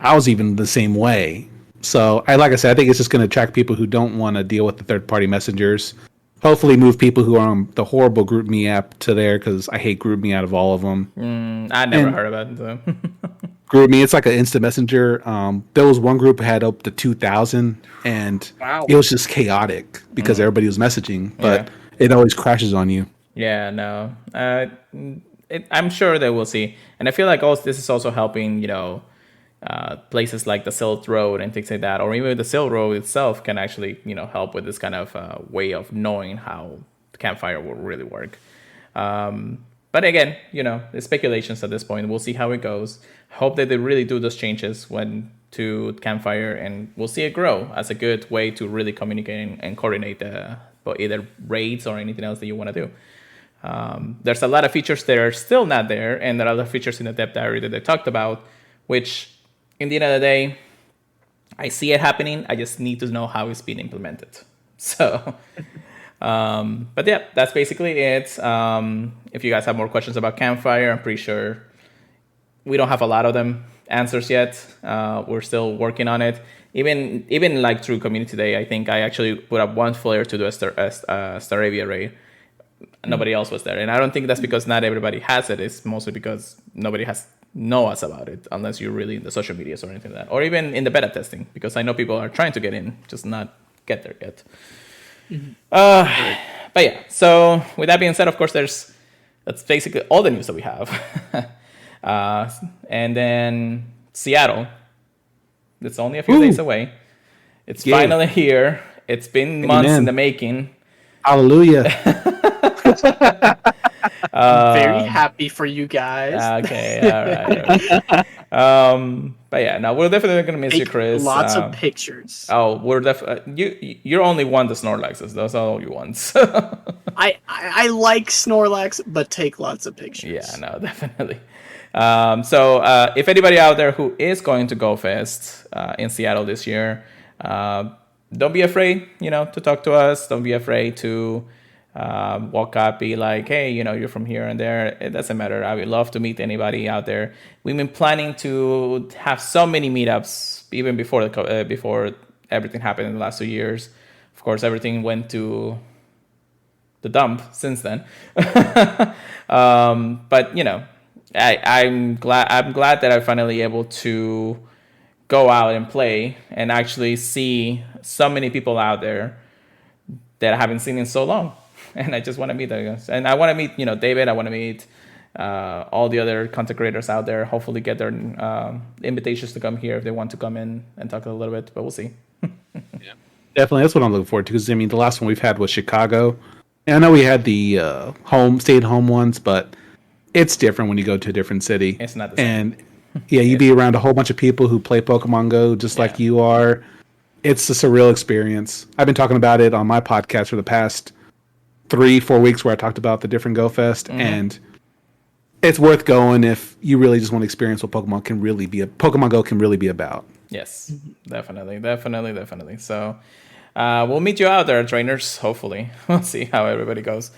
I was even the same way. So, like I said, I think it's just going to attract people who don't want to deal with the third-party messengers. Hopefully move people who are on the horrible GroupMe app to there, because I hate GroupMe out of all of them. I never heard about it, so. GroupMe, it's like an instant messenger. There was one group that had up to 2,000, and it was just chaotic because everybody was messaging, but it always crashes on you. Yeah, no. I'm sure that we'll see. And I feel like this is also helping, places like the Silk Road and things like that, or even the Silk Road itself can actually, help with this kind of way of knowing how the Campfire will really work. But again, it's speculations at this point. We'll see how it goes. Hope that they really do those changes to Campfire, and we'll see it grow as a good way to really communicate and coordinate either raids or anything else that you want to do. There's a lot of features that are still not there, and there are other features in the depth diary that they talked about, which, in the end of the day, I see it happening. I just need to know how it's being implemented. So, but yeah, that's basically it. If you guys have more questions about Campfire, I'm pretty sure we don't have a lot of them answers yet. We're still working on it. Even like through Community Day, I think I actually put up one flare to do a Staravia raid. Nobody else was there, and I don't think that's because not everybody has it. It's mostly because nobody has know us about it, unless you're really in the social medias or anything like that, or even in the beta testing, because I know people are trying to get in, just not get there yet. But yeah, so with that being said, of course, that's basically all the news that we have. And then Seattle, it's only a few days away. It's finally here. It's been months in the making. Hallelujah. Very happy for you guys. Okay, all right. But yeah, no, we're definitely gonna miss you, Chris. Lots of pictures. Oh, we're you're only one the Snorlaxes. Those are all you want. I like Snorlax, but take lots of pictures. Yeah, no, definitely. So if anybody out there who is going to Go Fest in Seattle this year, don't be afraid, to talk to us. Don't be afraid to walk up, be like, hey, you're from here and there. It doesn't matter. I would love to meet anybody out there. We've been planning to have so many meetups even before before everything happened in the last 2 years. Of course, everything went to the dump since then. But I'm glad that I'm finally able to go out and play and actually see so many people out there that I haven't seen in so long. And I just want to meet them. And I want to meet, David. I want to meet all the other content creators out there. Hopefully get their invitations to come here if they want to come in and talk a little bit. But we'll see. Yeah, definitely. That's what I'm looking forward to. Because, the last one we've had was Chicago. And I know we had the stay-at-home ones, but it's different when you go to a different city. It's not the same. And, yeah, you'd be around a whole bunch of people who play Pokemon Go just like you are. It's a surreal experience. I've been talking about it on my podcast for the past 3-4 weeks where I talked about the different Go Fest, and it's worth going if you really just want to experience what Pokemon Go can really be about. Yes, definitely. So we'll meet you out there, trainers. Hopefully, we'll see how everybody goes.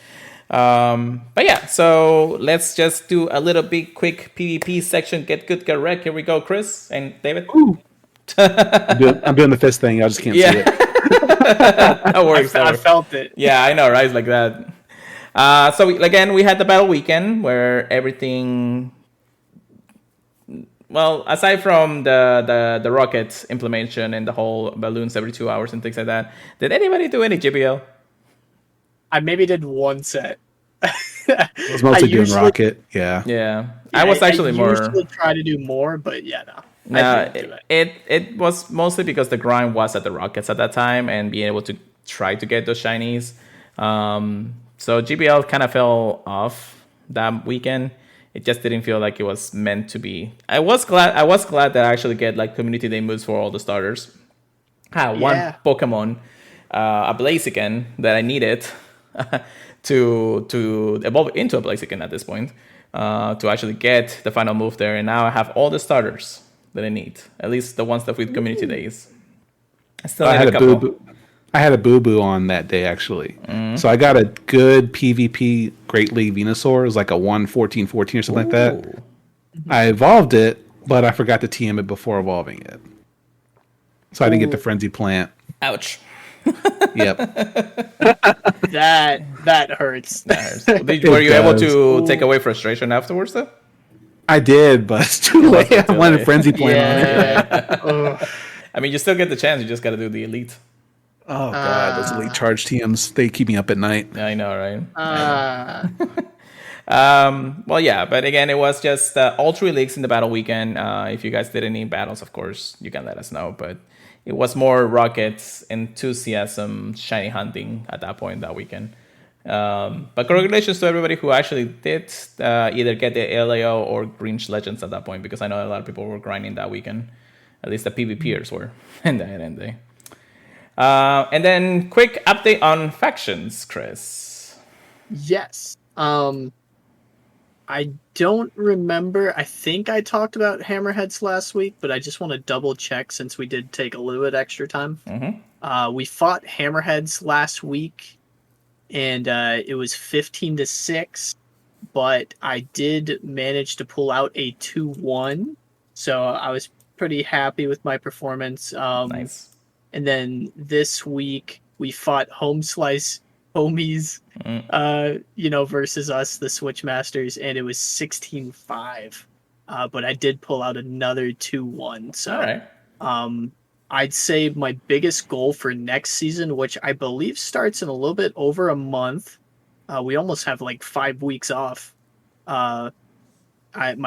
But yeah, so let's just do a little bit quick PvP section. Get good, get wrecked. Here we go, Chris and David. I'm doing the fist thing. I just can't see it. That works. I felt it. Yeah, I know, right? It's like that. So we had the battle weekend where everything. Well, aside from the rocket implementation and the whole balloons every 2 hours and things like that, did anybody do any GBL? I maybe did one set. I was mostly doing rocket. Yeah. I was actually I more. usually try to do more, but yeah, no. No, it was mostly because the grind was at the rockets at that time and being able to try to get those shinies. So GBL kind of fell off that weekend. It just didn't feel like it was meant to be. I was glad that I actually get like community day moves for all the starters. One Pokemon, a Blaziken that I needed to evolve into a Blaziken at this point to actually get the final move there, and now I have all the starters that I need, at least the ones that with community days. I still need a couple. I had a boo-boo on that day, actually. So I got a good PvP Great League Venusaur. It was like a 1-14-14 or something like that. I evolved it, but I forgot to TM it before evolving it. So I didn't get the Frenzy Plant. Ouch. Yep. That hurts. Were you able to take away frustration afterwards, though? I did, but it's too late. I wanted Frenzy Plant on it. I mean, you still get the chance. You just got to do the elite. Oh god, those elite charge TMs, they keep me up at night. Yeah, I know, right? Well, yeah, but again, it was just all 3 leagues in the battle weekend. If you guys did any battles, of course, you can let us know. But it was more rockets, enthusiasm, shiny hunting at that point that weekend. But congratulations to everybody who actually did either get the LAO or Grinch Legends at that point, because I know a lot of people were grinding that weekend. At least the PvPers were in the end day. And then quick update on factions, Chris. Yes. I don't remember. I think I talked about Hammerheads last week, but I just want to double check since we did take a little bit extra time. We fought Hammerheads last week, and it was 15-6, but I did manage to pull out a 2-1, so I was pretty happy with my performance. Nice. And then this week we fought Home Slice Homies, versus us, the Switchmasters, and it was 16-5. But I did pull out another 2-1. So, all right. I'd say my biggest goal for next season, which I believe starts in a little bit over a month. We almost have like 5 weeks off. My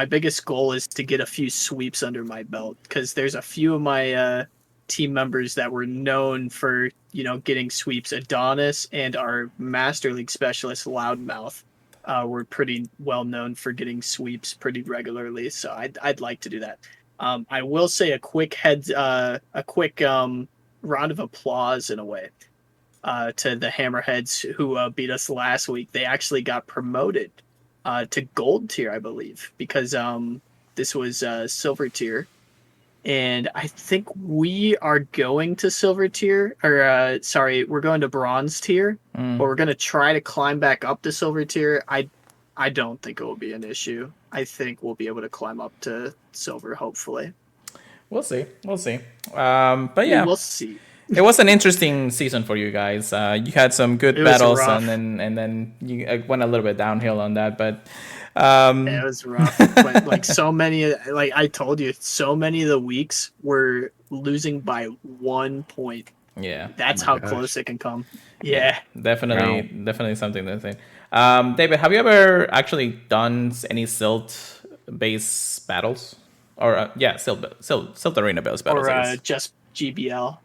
biggest goal is to get a few sweeps under my belt, because there's a few of my team members that were known for, getting sweeps. Adonis and our Master League specialist Loudmouth were pretty well known for getting sweeps pretty regularly. So I'd like to do that. I will say a quick round of applause in a way to the Hammerheads who beat us last week. They actually got promoted to gold tier, I believe, because this was silver tier. And I think we are going to silver tier, or we're going to bronze tier, but we're going to try to climb back up to silver tier. I don't think it will be an issue. I think we'll be able to climb up to silver, hopefully. We'll see. But yeah, we'll see. It was an interesting season for you guys. You had some good battles, and then you went a little bit downhill on that, but. It was rough, but so many, like I told you, so many of the weeks were losing by 1 point. Yeah, that's how close it can come. Yeah, definitely something to say. David, have you ever actually done any Silt-based battles, or Silt Arena-based battles, or just GBL?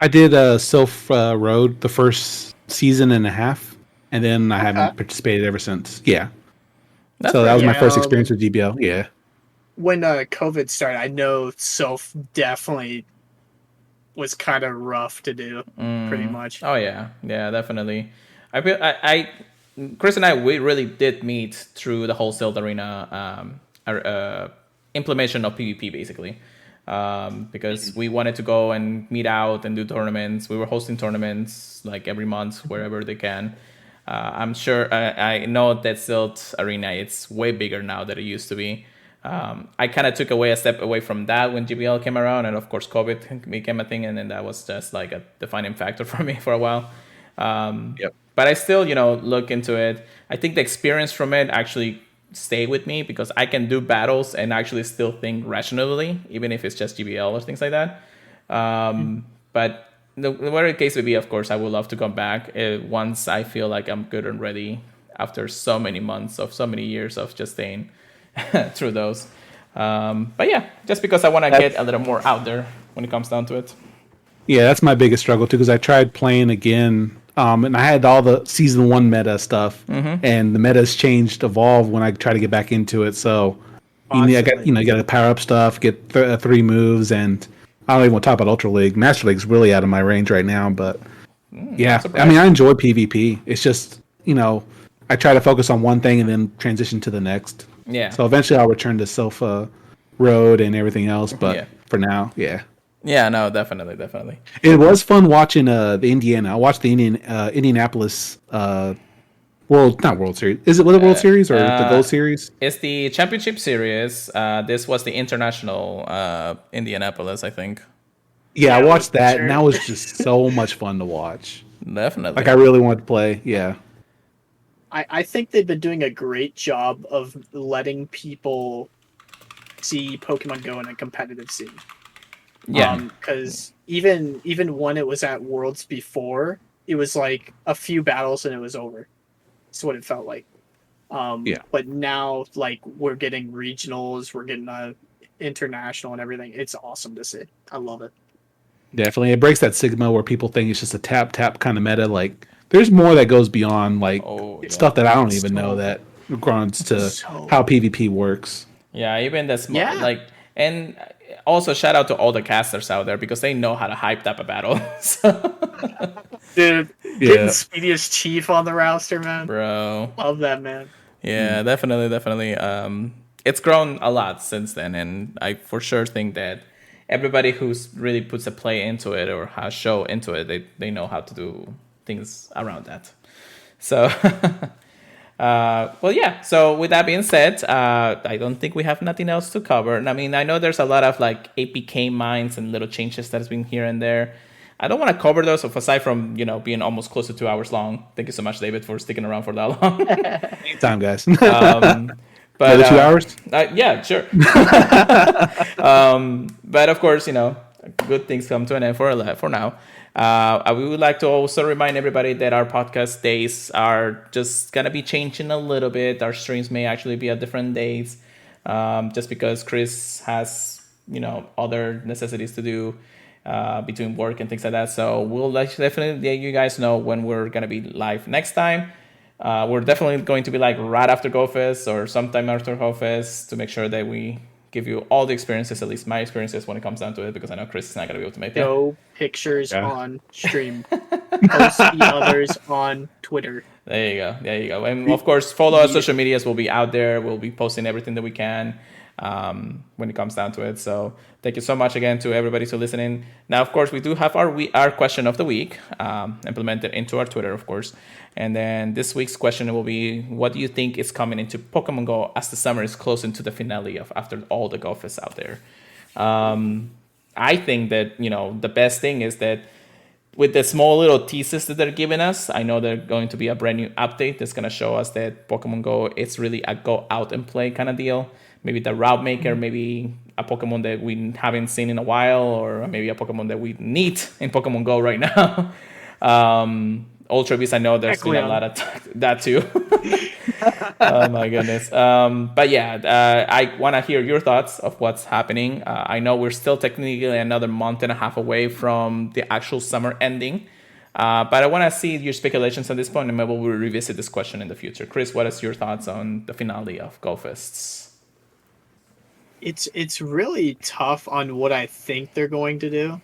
I did Sylph Road the first season and a half, and then I haven't participated ever since. Yeah. So that was my first experience with GBL. Yeah. When COVID started, I know Soph definitely was kind of rough to do, pretty much. Oh yeah, definitely. I feel Chris and I, we really did meet through the wholesale arena implementation of PvP basically, because we wanted to go and meet out and do tournaments. We were hosting tournaments like every month wherever they can. I'm sure I know that Silt arena, it's way bigger now than it used to be. I kind of took a step away from that when GBL came around, and of course COVID became a thing, and then that was just like a defining factor for me for a while. Yep. But I still, look into it. I think the experience from it actually stay with me because I can do battles and actually still think rationally, even if it's just GBL or things like that. But whatever the case would be, of course, I would love to come back once I feel like I'm good and ready after so many months of so many years of just staying through those. But yeah, just because I want to get a little more out there when it comes down to it. Yeah, that's my biggest struggle too, because I tried playing again, and I had all the season 1 meta stuff, and the meta's changed, evolved when I try to get back into it. So I got you got to power up stuff, get 3 moves, and I don't even want to talk about Ultra League. Master League's really out of my range right now, but yeah, I mean I enjoy PvP. It's just I try to focus on one thing and then transition to the next. Yeah. So eventually I'll return to Sofa Road and everything else, but for now, yeah. Yeah, no, definitely. It was fun watching the Indiana. I watched the Indianapolis not World Series. Is it the World Series or the Gold Series? It's the championship series. This was the international Indianapolis, I think. Yeah, I watched that, and that was just so much fun to watch. Definitely. Like I really wanted to play. Yeah. I think they've been doing a great job of letting people see Pokemon Go in a competitive scene. Yeah. Because even when it was at Worlds before, it was like a few battles and it was over. That's what it felt like. But now, like, we're getting regionals, we're getting international and everything. It's awesome to see. I love it. Definitely, it breaks that stigma where people think it's just a tap kind of meta. Like, there's more that goes beyond like stuff that I don't even know that runs to how PvP works. Yeah, even the small and also shout out to all the casters out there because they know how to hype up a battle. Dude, getting Speediest Chief on the roster, man. Bro. Love that, man. Yeah, definitely. It's grown a lot since then, and I for sure think that everybody who's really puts a play into it or has show into it, they know how to do things around that. So well, yeah. So with that being said, I don't think we have nothing else to cover. I mean, I know there's a lot of like APK mines and little changes that's been here and there. I don't want to cover those, aside from being almost close to 2 hours long. Thank you so much, David, for sticking around for that long. Anytime, guys. But 2 hours? Yeah, sure. But of course, good things come to an end for now. We would like to also remind everybody that our podcast days are just gonna be changing a little bit. Our streams may actually be at different days, just because Chris has other necessities to do between work and things like that. So we'll definitely let you guys know when we're gonna be live next time. We're definitely going to be like right after GoFest or sometime after GoFest to make sure that we give you all the experiences, at least my experiences when it comes down to it, because I know Chris is not going to be able to make that. No pictures on stream. Post the others on Twitter. There you go. And of course, follow our social medias. We'll be out there. We'll be posting everything that we can when it comes down to it. So thank you so much again to everybody for listening. Now, of course, we do have our question of the week implemented into our Twitter, of course. And then this week's question will be, what do you think is coming into Pokemon Go as the summer is closing to the finale of after all the Go Fests out there? I think that, the best thing is that with the small little teases that they're giving us, I know they're going to be a brand new update that's going to show us that Pokemon Go, it's really a go out and play kind of deal. Maybe the route maker, maybe a Pokemon that we haven't seen in a while, or maybe a Pokemon that we need in Pokemon Go right now. Ultra Beast, I know there's been a lot of that too. Oh my goodness. But yeah, I want to hear your thoughts of what's happening. I know we're still technically another month and a half away from the actual summer ending. But I want to see your speculations at this point, and maybe we'll revisit this question in the future. Chris, what is your thoughts on the finale of Go Fests? It's really tough on what I think they're going to do.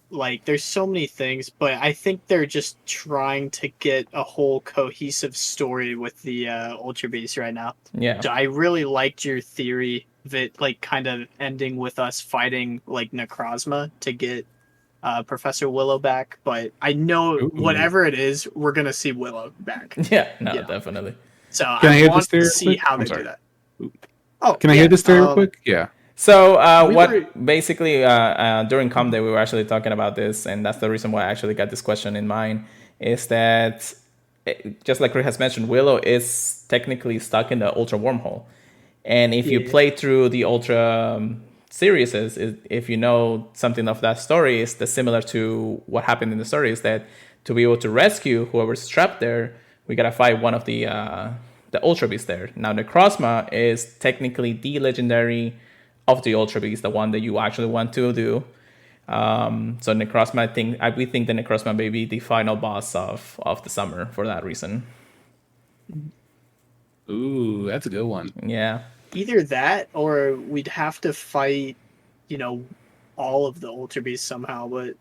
like there's so many things, but I think they're just trying to get a whole cohesive story with the Ultra Beast right now. Yeah. So I really liked your theory of it, like kind of ending with us fighting like Necrozma to get Professor Willow back. But I know Ooh. whatever it is, we're gonna see Willow back. Yeah, no, Yeah. definitely. So Can I hear want this theory to real see quick? how I'm they sorry. do that. Oh, Can I yeah, hear this theory real quick? Yeah. So We what were- basically during Com Day we were actually talking about this, and that's the reason why I actually got this question in mind. Is that just like Rick has mentioned, Willow is technically stuck in the Ultra wormhole, and if you Yeah. play through the Ultra series, if you know something of that story, is the similar to what happened in the story is that to be able to rescue whoever's trapped there, we gotta fight one of the Ultra Beasts there. Now Necrozma is technically the legendary of the Ultra Beast, the one that you actually want to do. So Necrozma, we think the Necrozma may be the final boss of the summer for that reason. Ooh, that's a good one. Yeah. Either that or we'd have to fight, you know, all of the Ultra Beasts somehow. But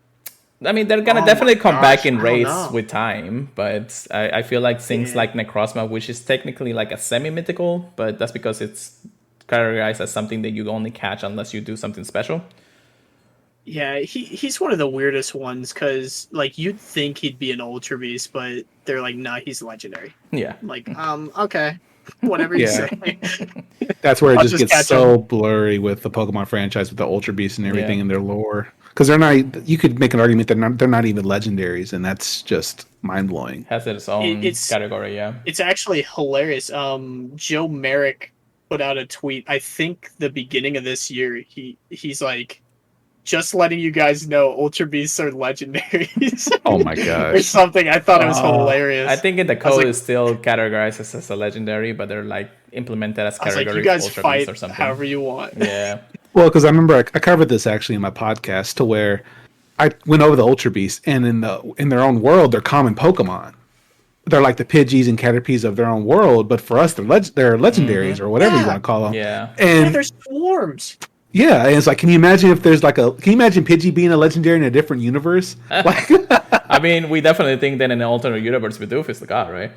I mean, they're gonna Oh definitely my come gosh, back in I don't raids know. with time, but I feel like things Yeah. like Necrozma, which is technically like a semi-mythical, but that's because it's categorized as something that you only catch unless you do something special. yeah, he's one of the weirdest ones because like you'd think he'd be an Ultra Beast, but they're like, nah, he's legendary. Yeah. I'm like, okay, whatever you Yeah. say. That's where it I'll just just gets catch so blurry with the Pokemon franchise with the Ultra Beasts and everything Yeah. in their lore. Because they're not. You could make an argument they're not even legendaries, and that's just mind blowing. Has its own It's category, yeah. it's actually hilarious. Joe Merrick put out a tweet. I think the beginning of this year. He's like, just letting you guys know, Ultra Beasts are legendaries. Oh my or gosh! something. I thought it was hilarious. I think in the was code like- is still categorized as a legendary, but they're like implemented as I was like, category you guys Ultra fight Beast or something. however you want. Yeah. Well, because I remember I covered this actually in my podcast to where I went over the Ultra Beasts, and in their own world, they're common Pokemon. They're like the Pidgeys and Caterpies of their own world, but for us, they're legendaries or whatever you Yeah. want to call them. Yeah. Yeah, And there's swarms. yeah, and it's like, can you imagine if there's can you imagine Pidgey being a legendary in a different universe? Like, I mean, we definitely think that in an alternate universe, Bidoof is the god, right?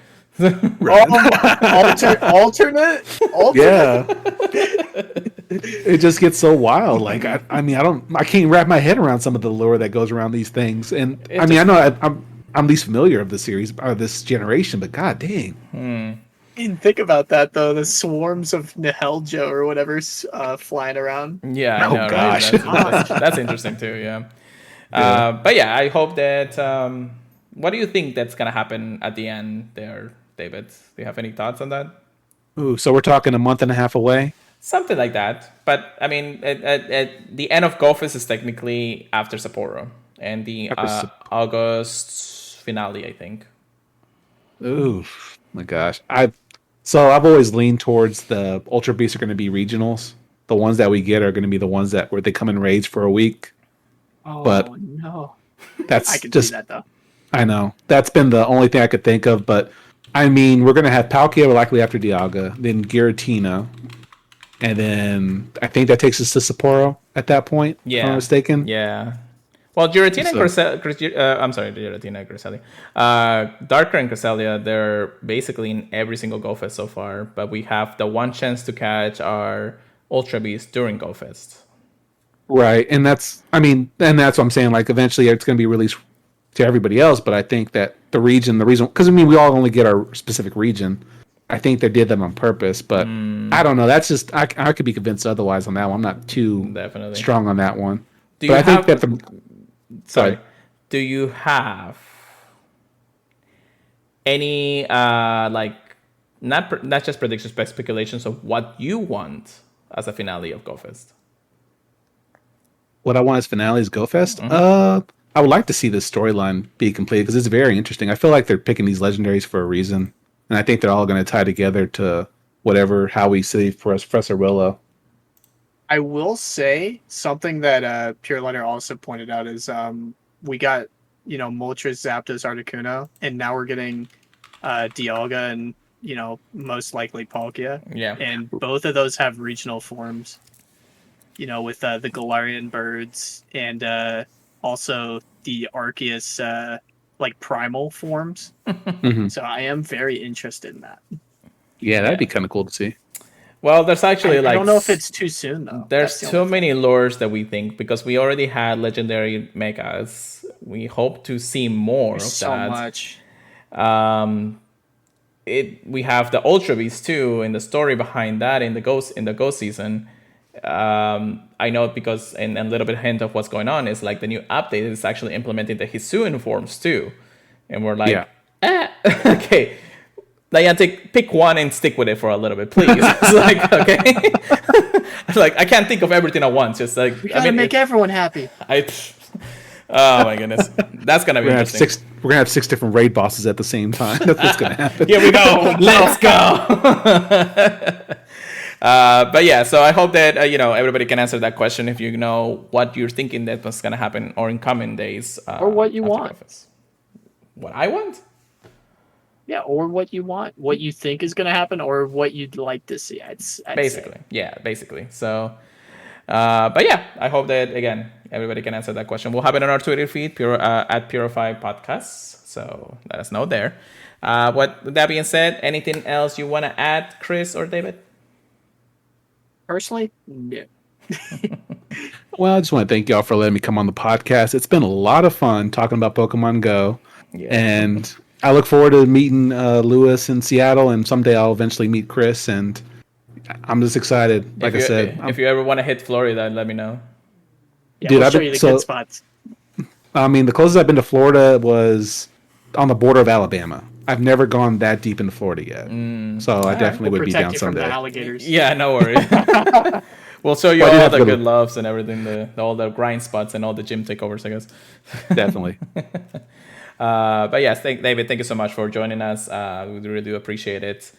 Alternate? yeah, it just gets so wild. Like, I mean, I can't wrap my head around some of the lore that goes around these things. And I mean, I know I'm least familiar of the series or this generation, but god dang. And think about that though, the swarms of Niheljo or whatever's flying around. Yeah, I Oh, know, gosh. right? That's interesting too, yeah. But yeah, I hope that. What do you think that's gonna happen at the end there, David? Do you have any thoughts on that? Ooh, so we're talking a month and a half away. Something like that. But I mean, at the end of GoFest is technically after Sapporo, and the After August finale, I think. Ooh, my gosh. I've always leaned towards the Ultra Beasts are going to be regionals. The ones that we get are going to be the ones that where they come in raids for a week. Oh But no. That's I can just see that though. I know. That's been the only thing I could think of, but I mean, we're going to have Palkia likely after Dialga, then Giratina, and then I think that takes us to Sapporo at that point, if I'm not mistaken. Yeah. Well, Giratina and So- I'm sorry, Giratina and Cresselia. Darker and Cresselia, they're basically in every single GoFest so far, but we have the one chance to catch our Ultra Beast during GoFest. Right, and that's what I'm saying. Like, eventually, it's going to be released to everybody else. But I think that the reason, because I mean, we all only get our specific region. I think they did that on purpose, but I don't know. That's just I could be convinced otherwise on that one. I'm not too Definitely. strong on that one. Do But you I think have- that the Sorry. Do you have any like not just predictions but speculations of what you want as a finale of GoFest? what I want as finale is GoFest. I would like to see this storyline be completed because it's very interesting. I feel like they're picking these legendaries for a reason, and I think they're all going to tie together to how we see Professor Willow. I will say something that Pure Letter also pointed out is we got, Moltres, Zapdos, Articuno, and now we're getting Dialga and, most likely Palkia. Yeah. And both of those have regional forms, with the Galarian birds and also the Arceus like primal forms. Mhm. So I am very interested in that. Yeah, that'd be kind of cool to see. Well, there's actually I like don't know if it's too soon though. there's That's the too only thing. many lures that we think because we already had legendary megas. We hope to see more There's of so that. much. We have the Ultra Beast too, and the story behind that in the Ghost season. I know it because and a little bit hint of what's going on is like the new update is actually implementing the Hisuian forms too, and we're like, okay, Niantic, pick one and stick with it for a little bit, please. It's like, okay, it's like I can't think of everything at once. Just like We gotta make everyone happy. Oh my goodness, that's gonna be interesting. We're gonna have 6 different raid bosses at the same time. That's what's gonna happen. Here we go. Let's go. But yeah, so I hope that everybody can answer that question if you know what you're thinking that was gonna happen or in coming days, Or what you after want. Office. What I want? Yeah, or what you want, what you think is gonna happen, or what you'd like to see. I'd Basically, say. yeah, basically. So, but yeah, I hope that again everybody can answer that question. We'll have it on our Twitter feed, at Purified Podcasts. So let us know there. With that being said, anything else you want to add, Chris or David? Personally, no. Well, I just want to thank y'all for letting me come on the podcast. It's been a lot of fun talking about Pokemon Go, and I look forward to meeting Lewis in Seattle, and someday I'll eventually meet Chris, and I'm just excited. Like I said, if you ever want to hit Florida, let me know. Yeah, Dude, we'll show you the good spots. I mean, the closest I've been to Florida was on the border of Alabama. I've never gone that deep into Florida yet, so I definitely would be down Protect you from the someday. alligators. Yeah, no worries. We'll show you Well, I did all have the to go good to- loves and everything, all the grind spots and all the gym takeovers, I guess. Definitely. But yes, David, thank you so much for joining us. We really do appreciate it.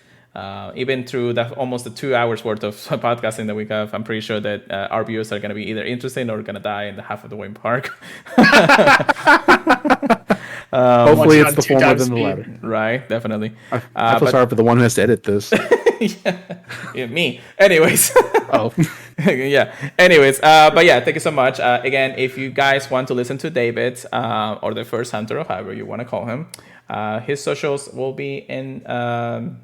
Even through almost the 2 hours worth of podcasting that we have, I'm pretty sure that our viewers are going to be either interested or going to die in the half of the way park. Hopefully, it's on the 2 former times than the speed. latter. Right, definitely. I feel sorry for the one who has to edit this. Yeah, me. Anyways. Oh. Yeah. Anyways, but yeah, thank you so much. Again, if you guys want to listen to David or the First Hunter, or however you want to call him, his socials will be in the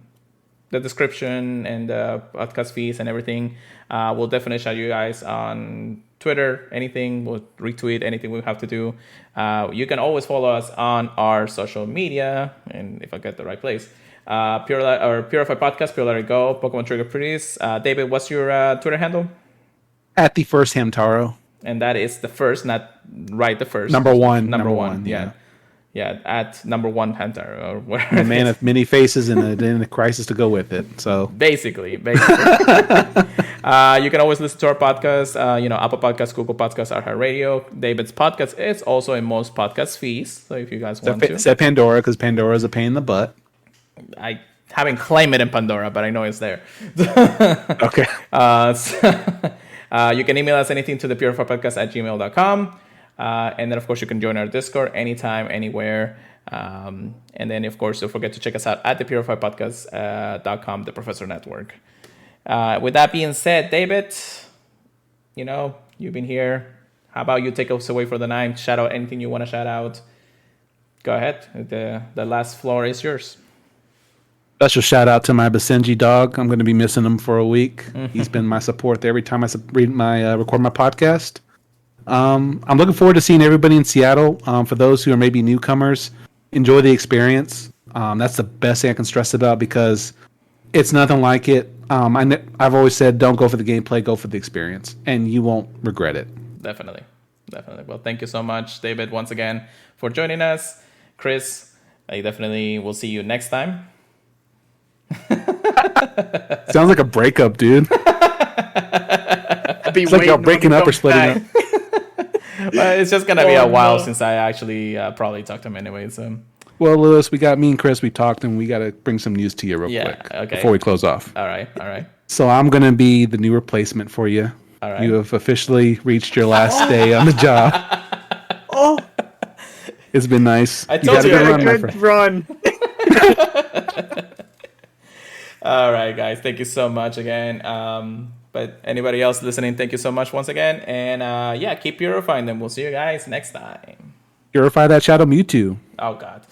description and the podcast feeds and everything. We'll definitely shout you guys on Twitter, anything. We'll retweet anything we have to do. You can always follow us on our social media, and if I get the right place. Purified Podcast, Pure Let It Go, Pokemon Trigger Pretties. David, what's your Twitter handle? At the first Hamtaro. And that is the first, not right the first. Number one. Number one, yeah. Yeah, at number one Hunter or whatever. A man of many faces and a crisis to go with it. So Basically. You can always listen to our podcast, Apple Podcasts, Google Podcasts, iHeartRadio. David's podcast is also in most podcast feeds. So if you guys want to. it's at Pandora because Pandora is a pain in the butt. I haven't claimed it in Pandora, but I know it's there. Okay. You can email us anything to the purifiedpodcast@gmail.com. And then, of course, you can join our Discord anytime, anywhere. And then, of course, don't forget to check us out at the purifiedpodcast.com, the Professor Network. With that being said, David, you've been here. How about you take us away for the night? Shout out anything you want to shout out. Go ahead. The last floor is yours. Special shout out to my Basenji dog. I'm going to be missing him for a week. He's been my support every time I record my podcast. I'm looking forward to seeing everybody in Seattle. For those who are maybe newcomers, enjoy the experience. That's the best thing I can stress about because it's nothing like it. I've always said, don't go for the gameplay, go for the experience, and you won't regret it. Definitely. Well, thank you so much, David, once again for joining us. Chris, I definitely will see you next time. Sounds like a breakup, dude. It's like y'all breaking up or splitting up. Well, it's just gonna be a while since I actually probably talked to him anyway. So. Well, Lewis, me and Chris, we talked, and we got to bring some news to you real quick before we close off. All right. So I'm gonna be the new replacement for you. All right. You have officially reached your last day on the job. Oh, It's been nice. I told you, got a I good good run, my friend. run. All right, guys. Thank you so much again. But anybody else listening, thank you so much once again. And yeah, keep purifying them. We'll see you guys next time. Purify that Shadow Mewtwo. Oh, God.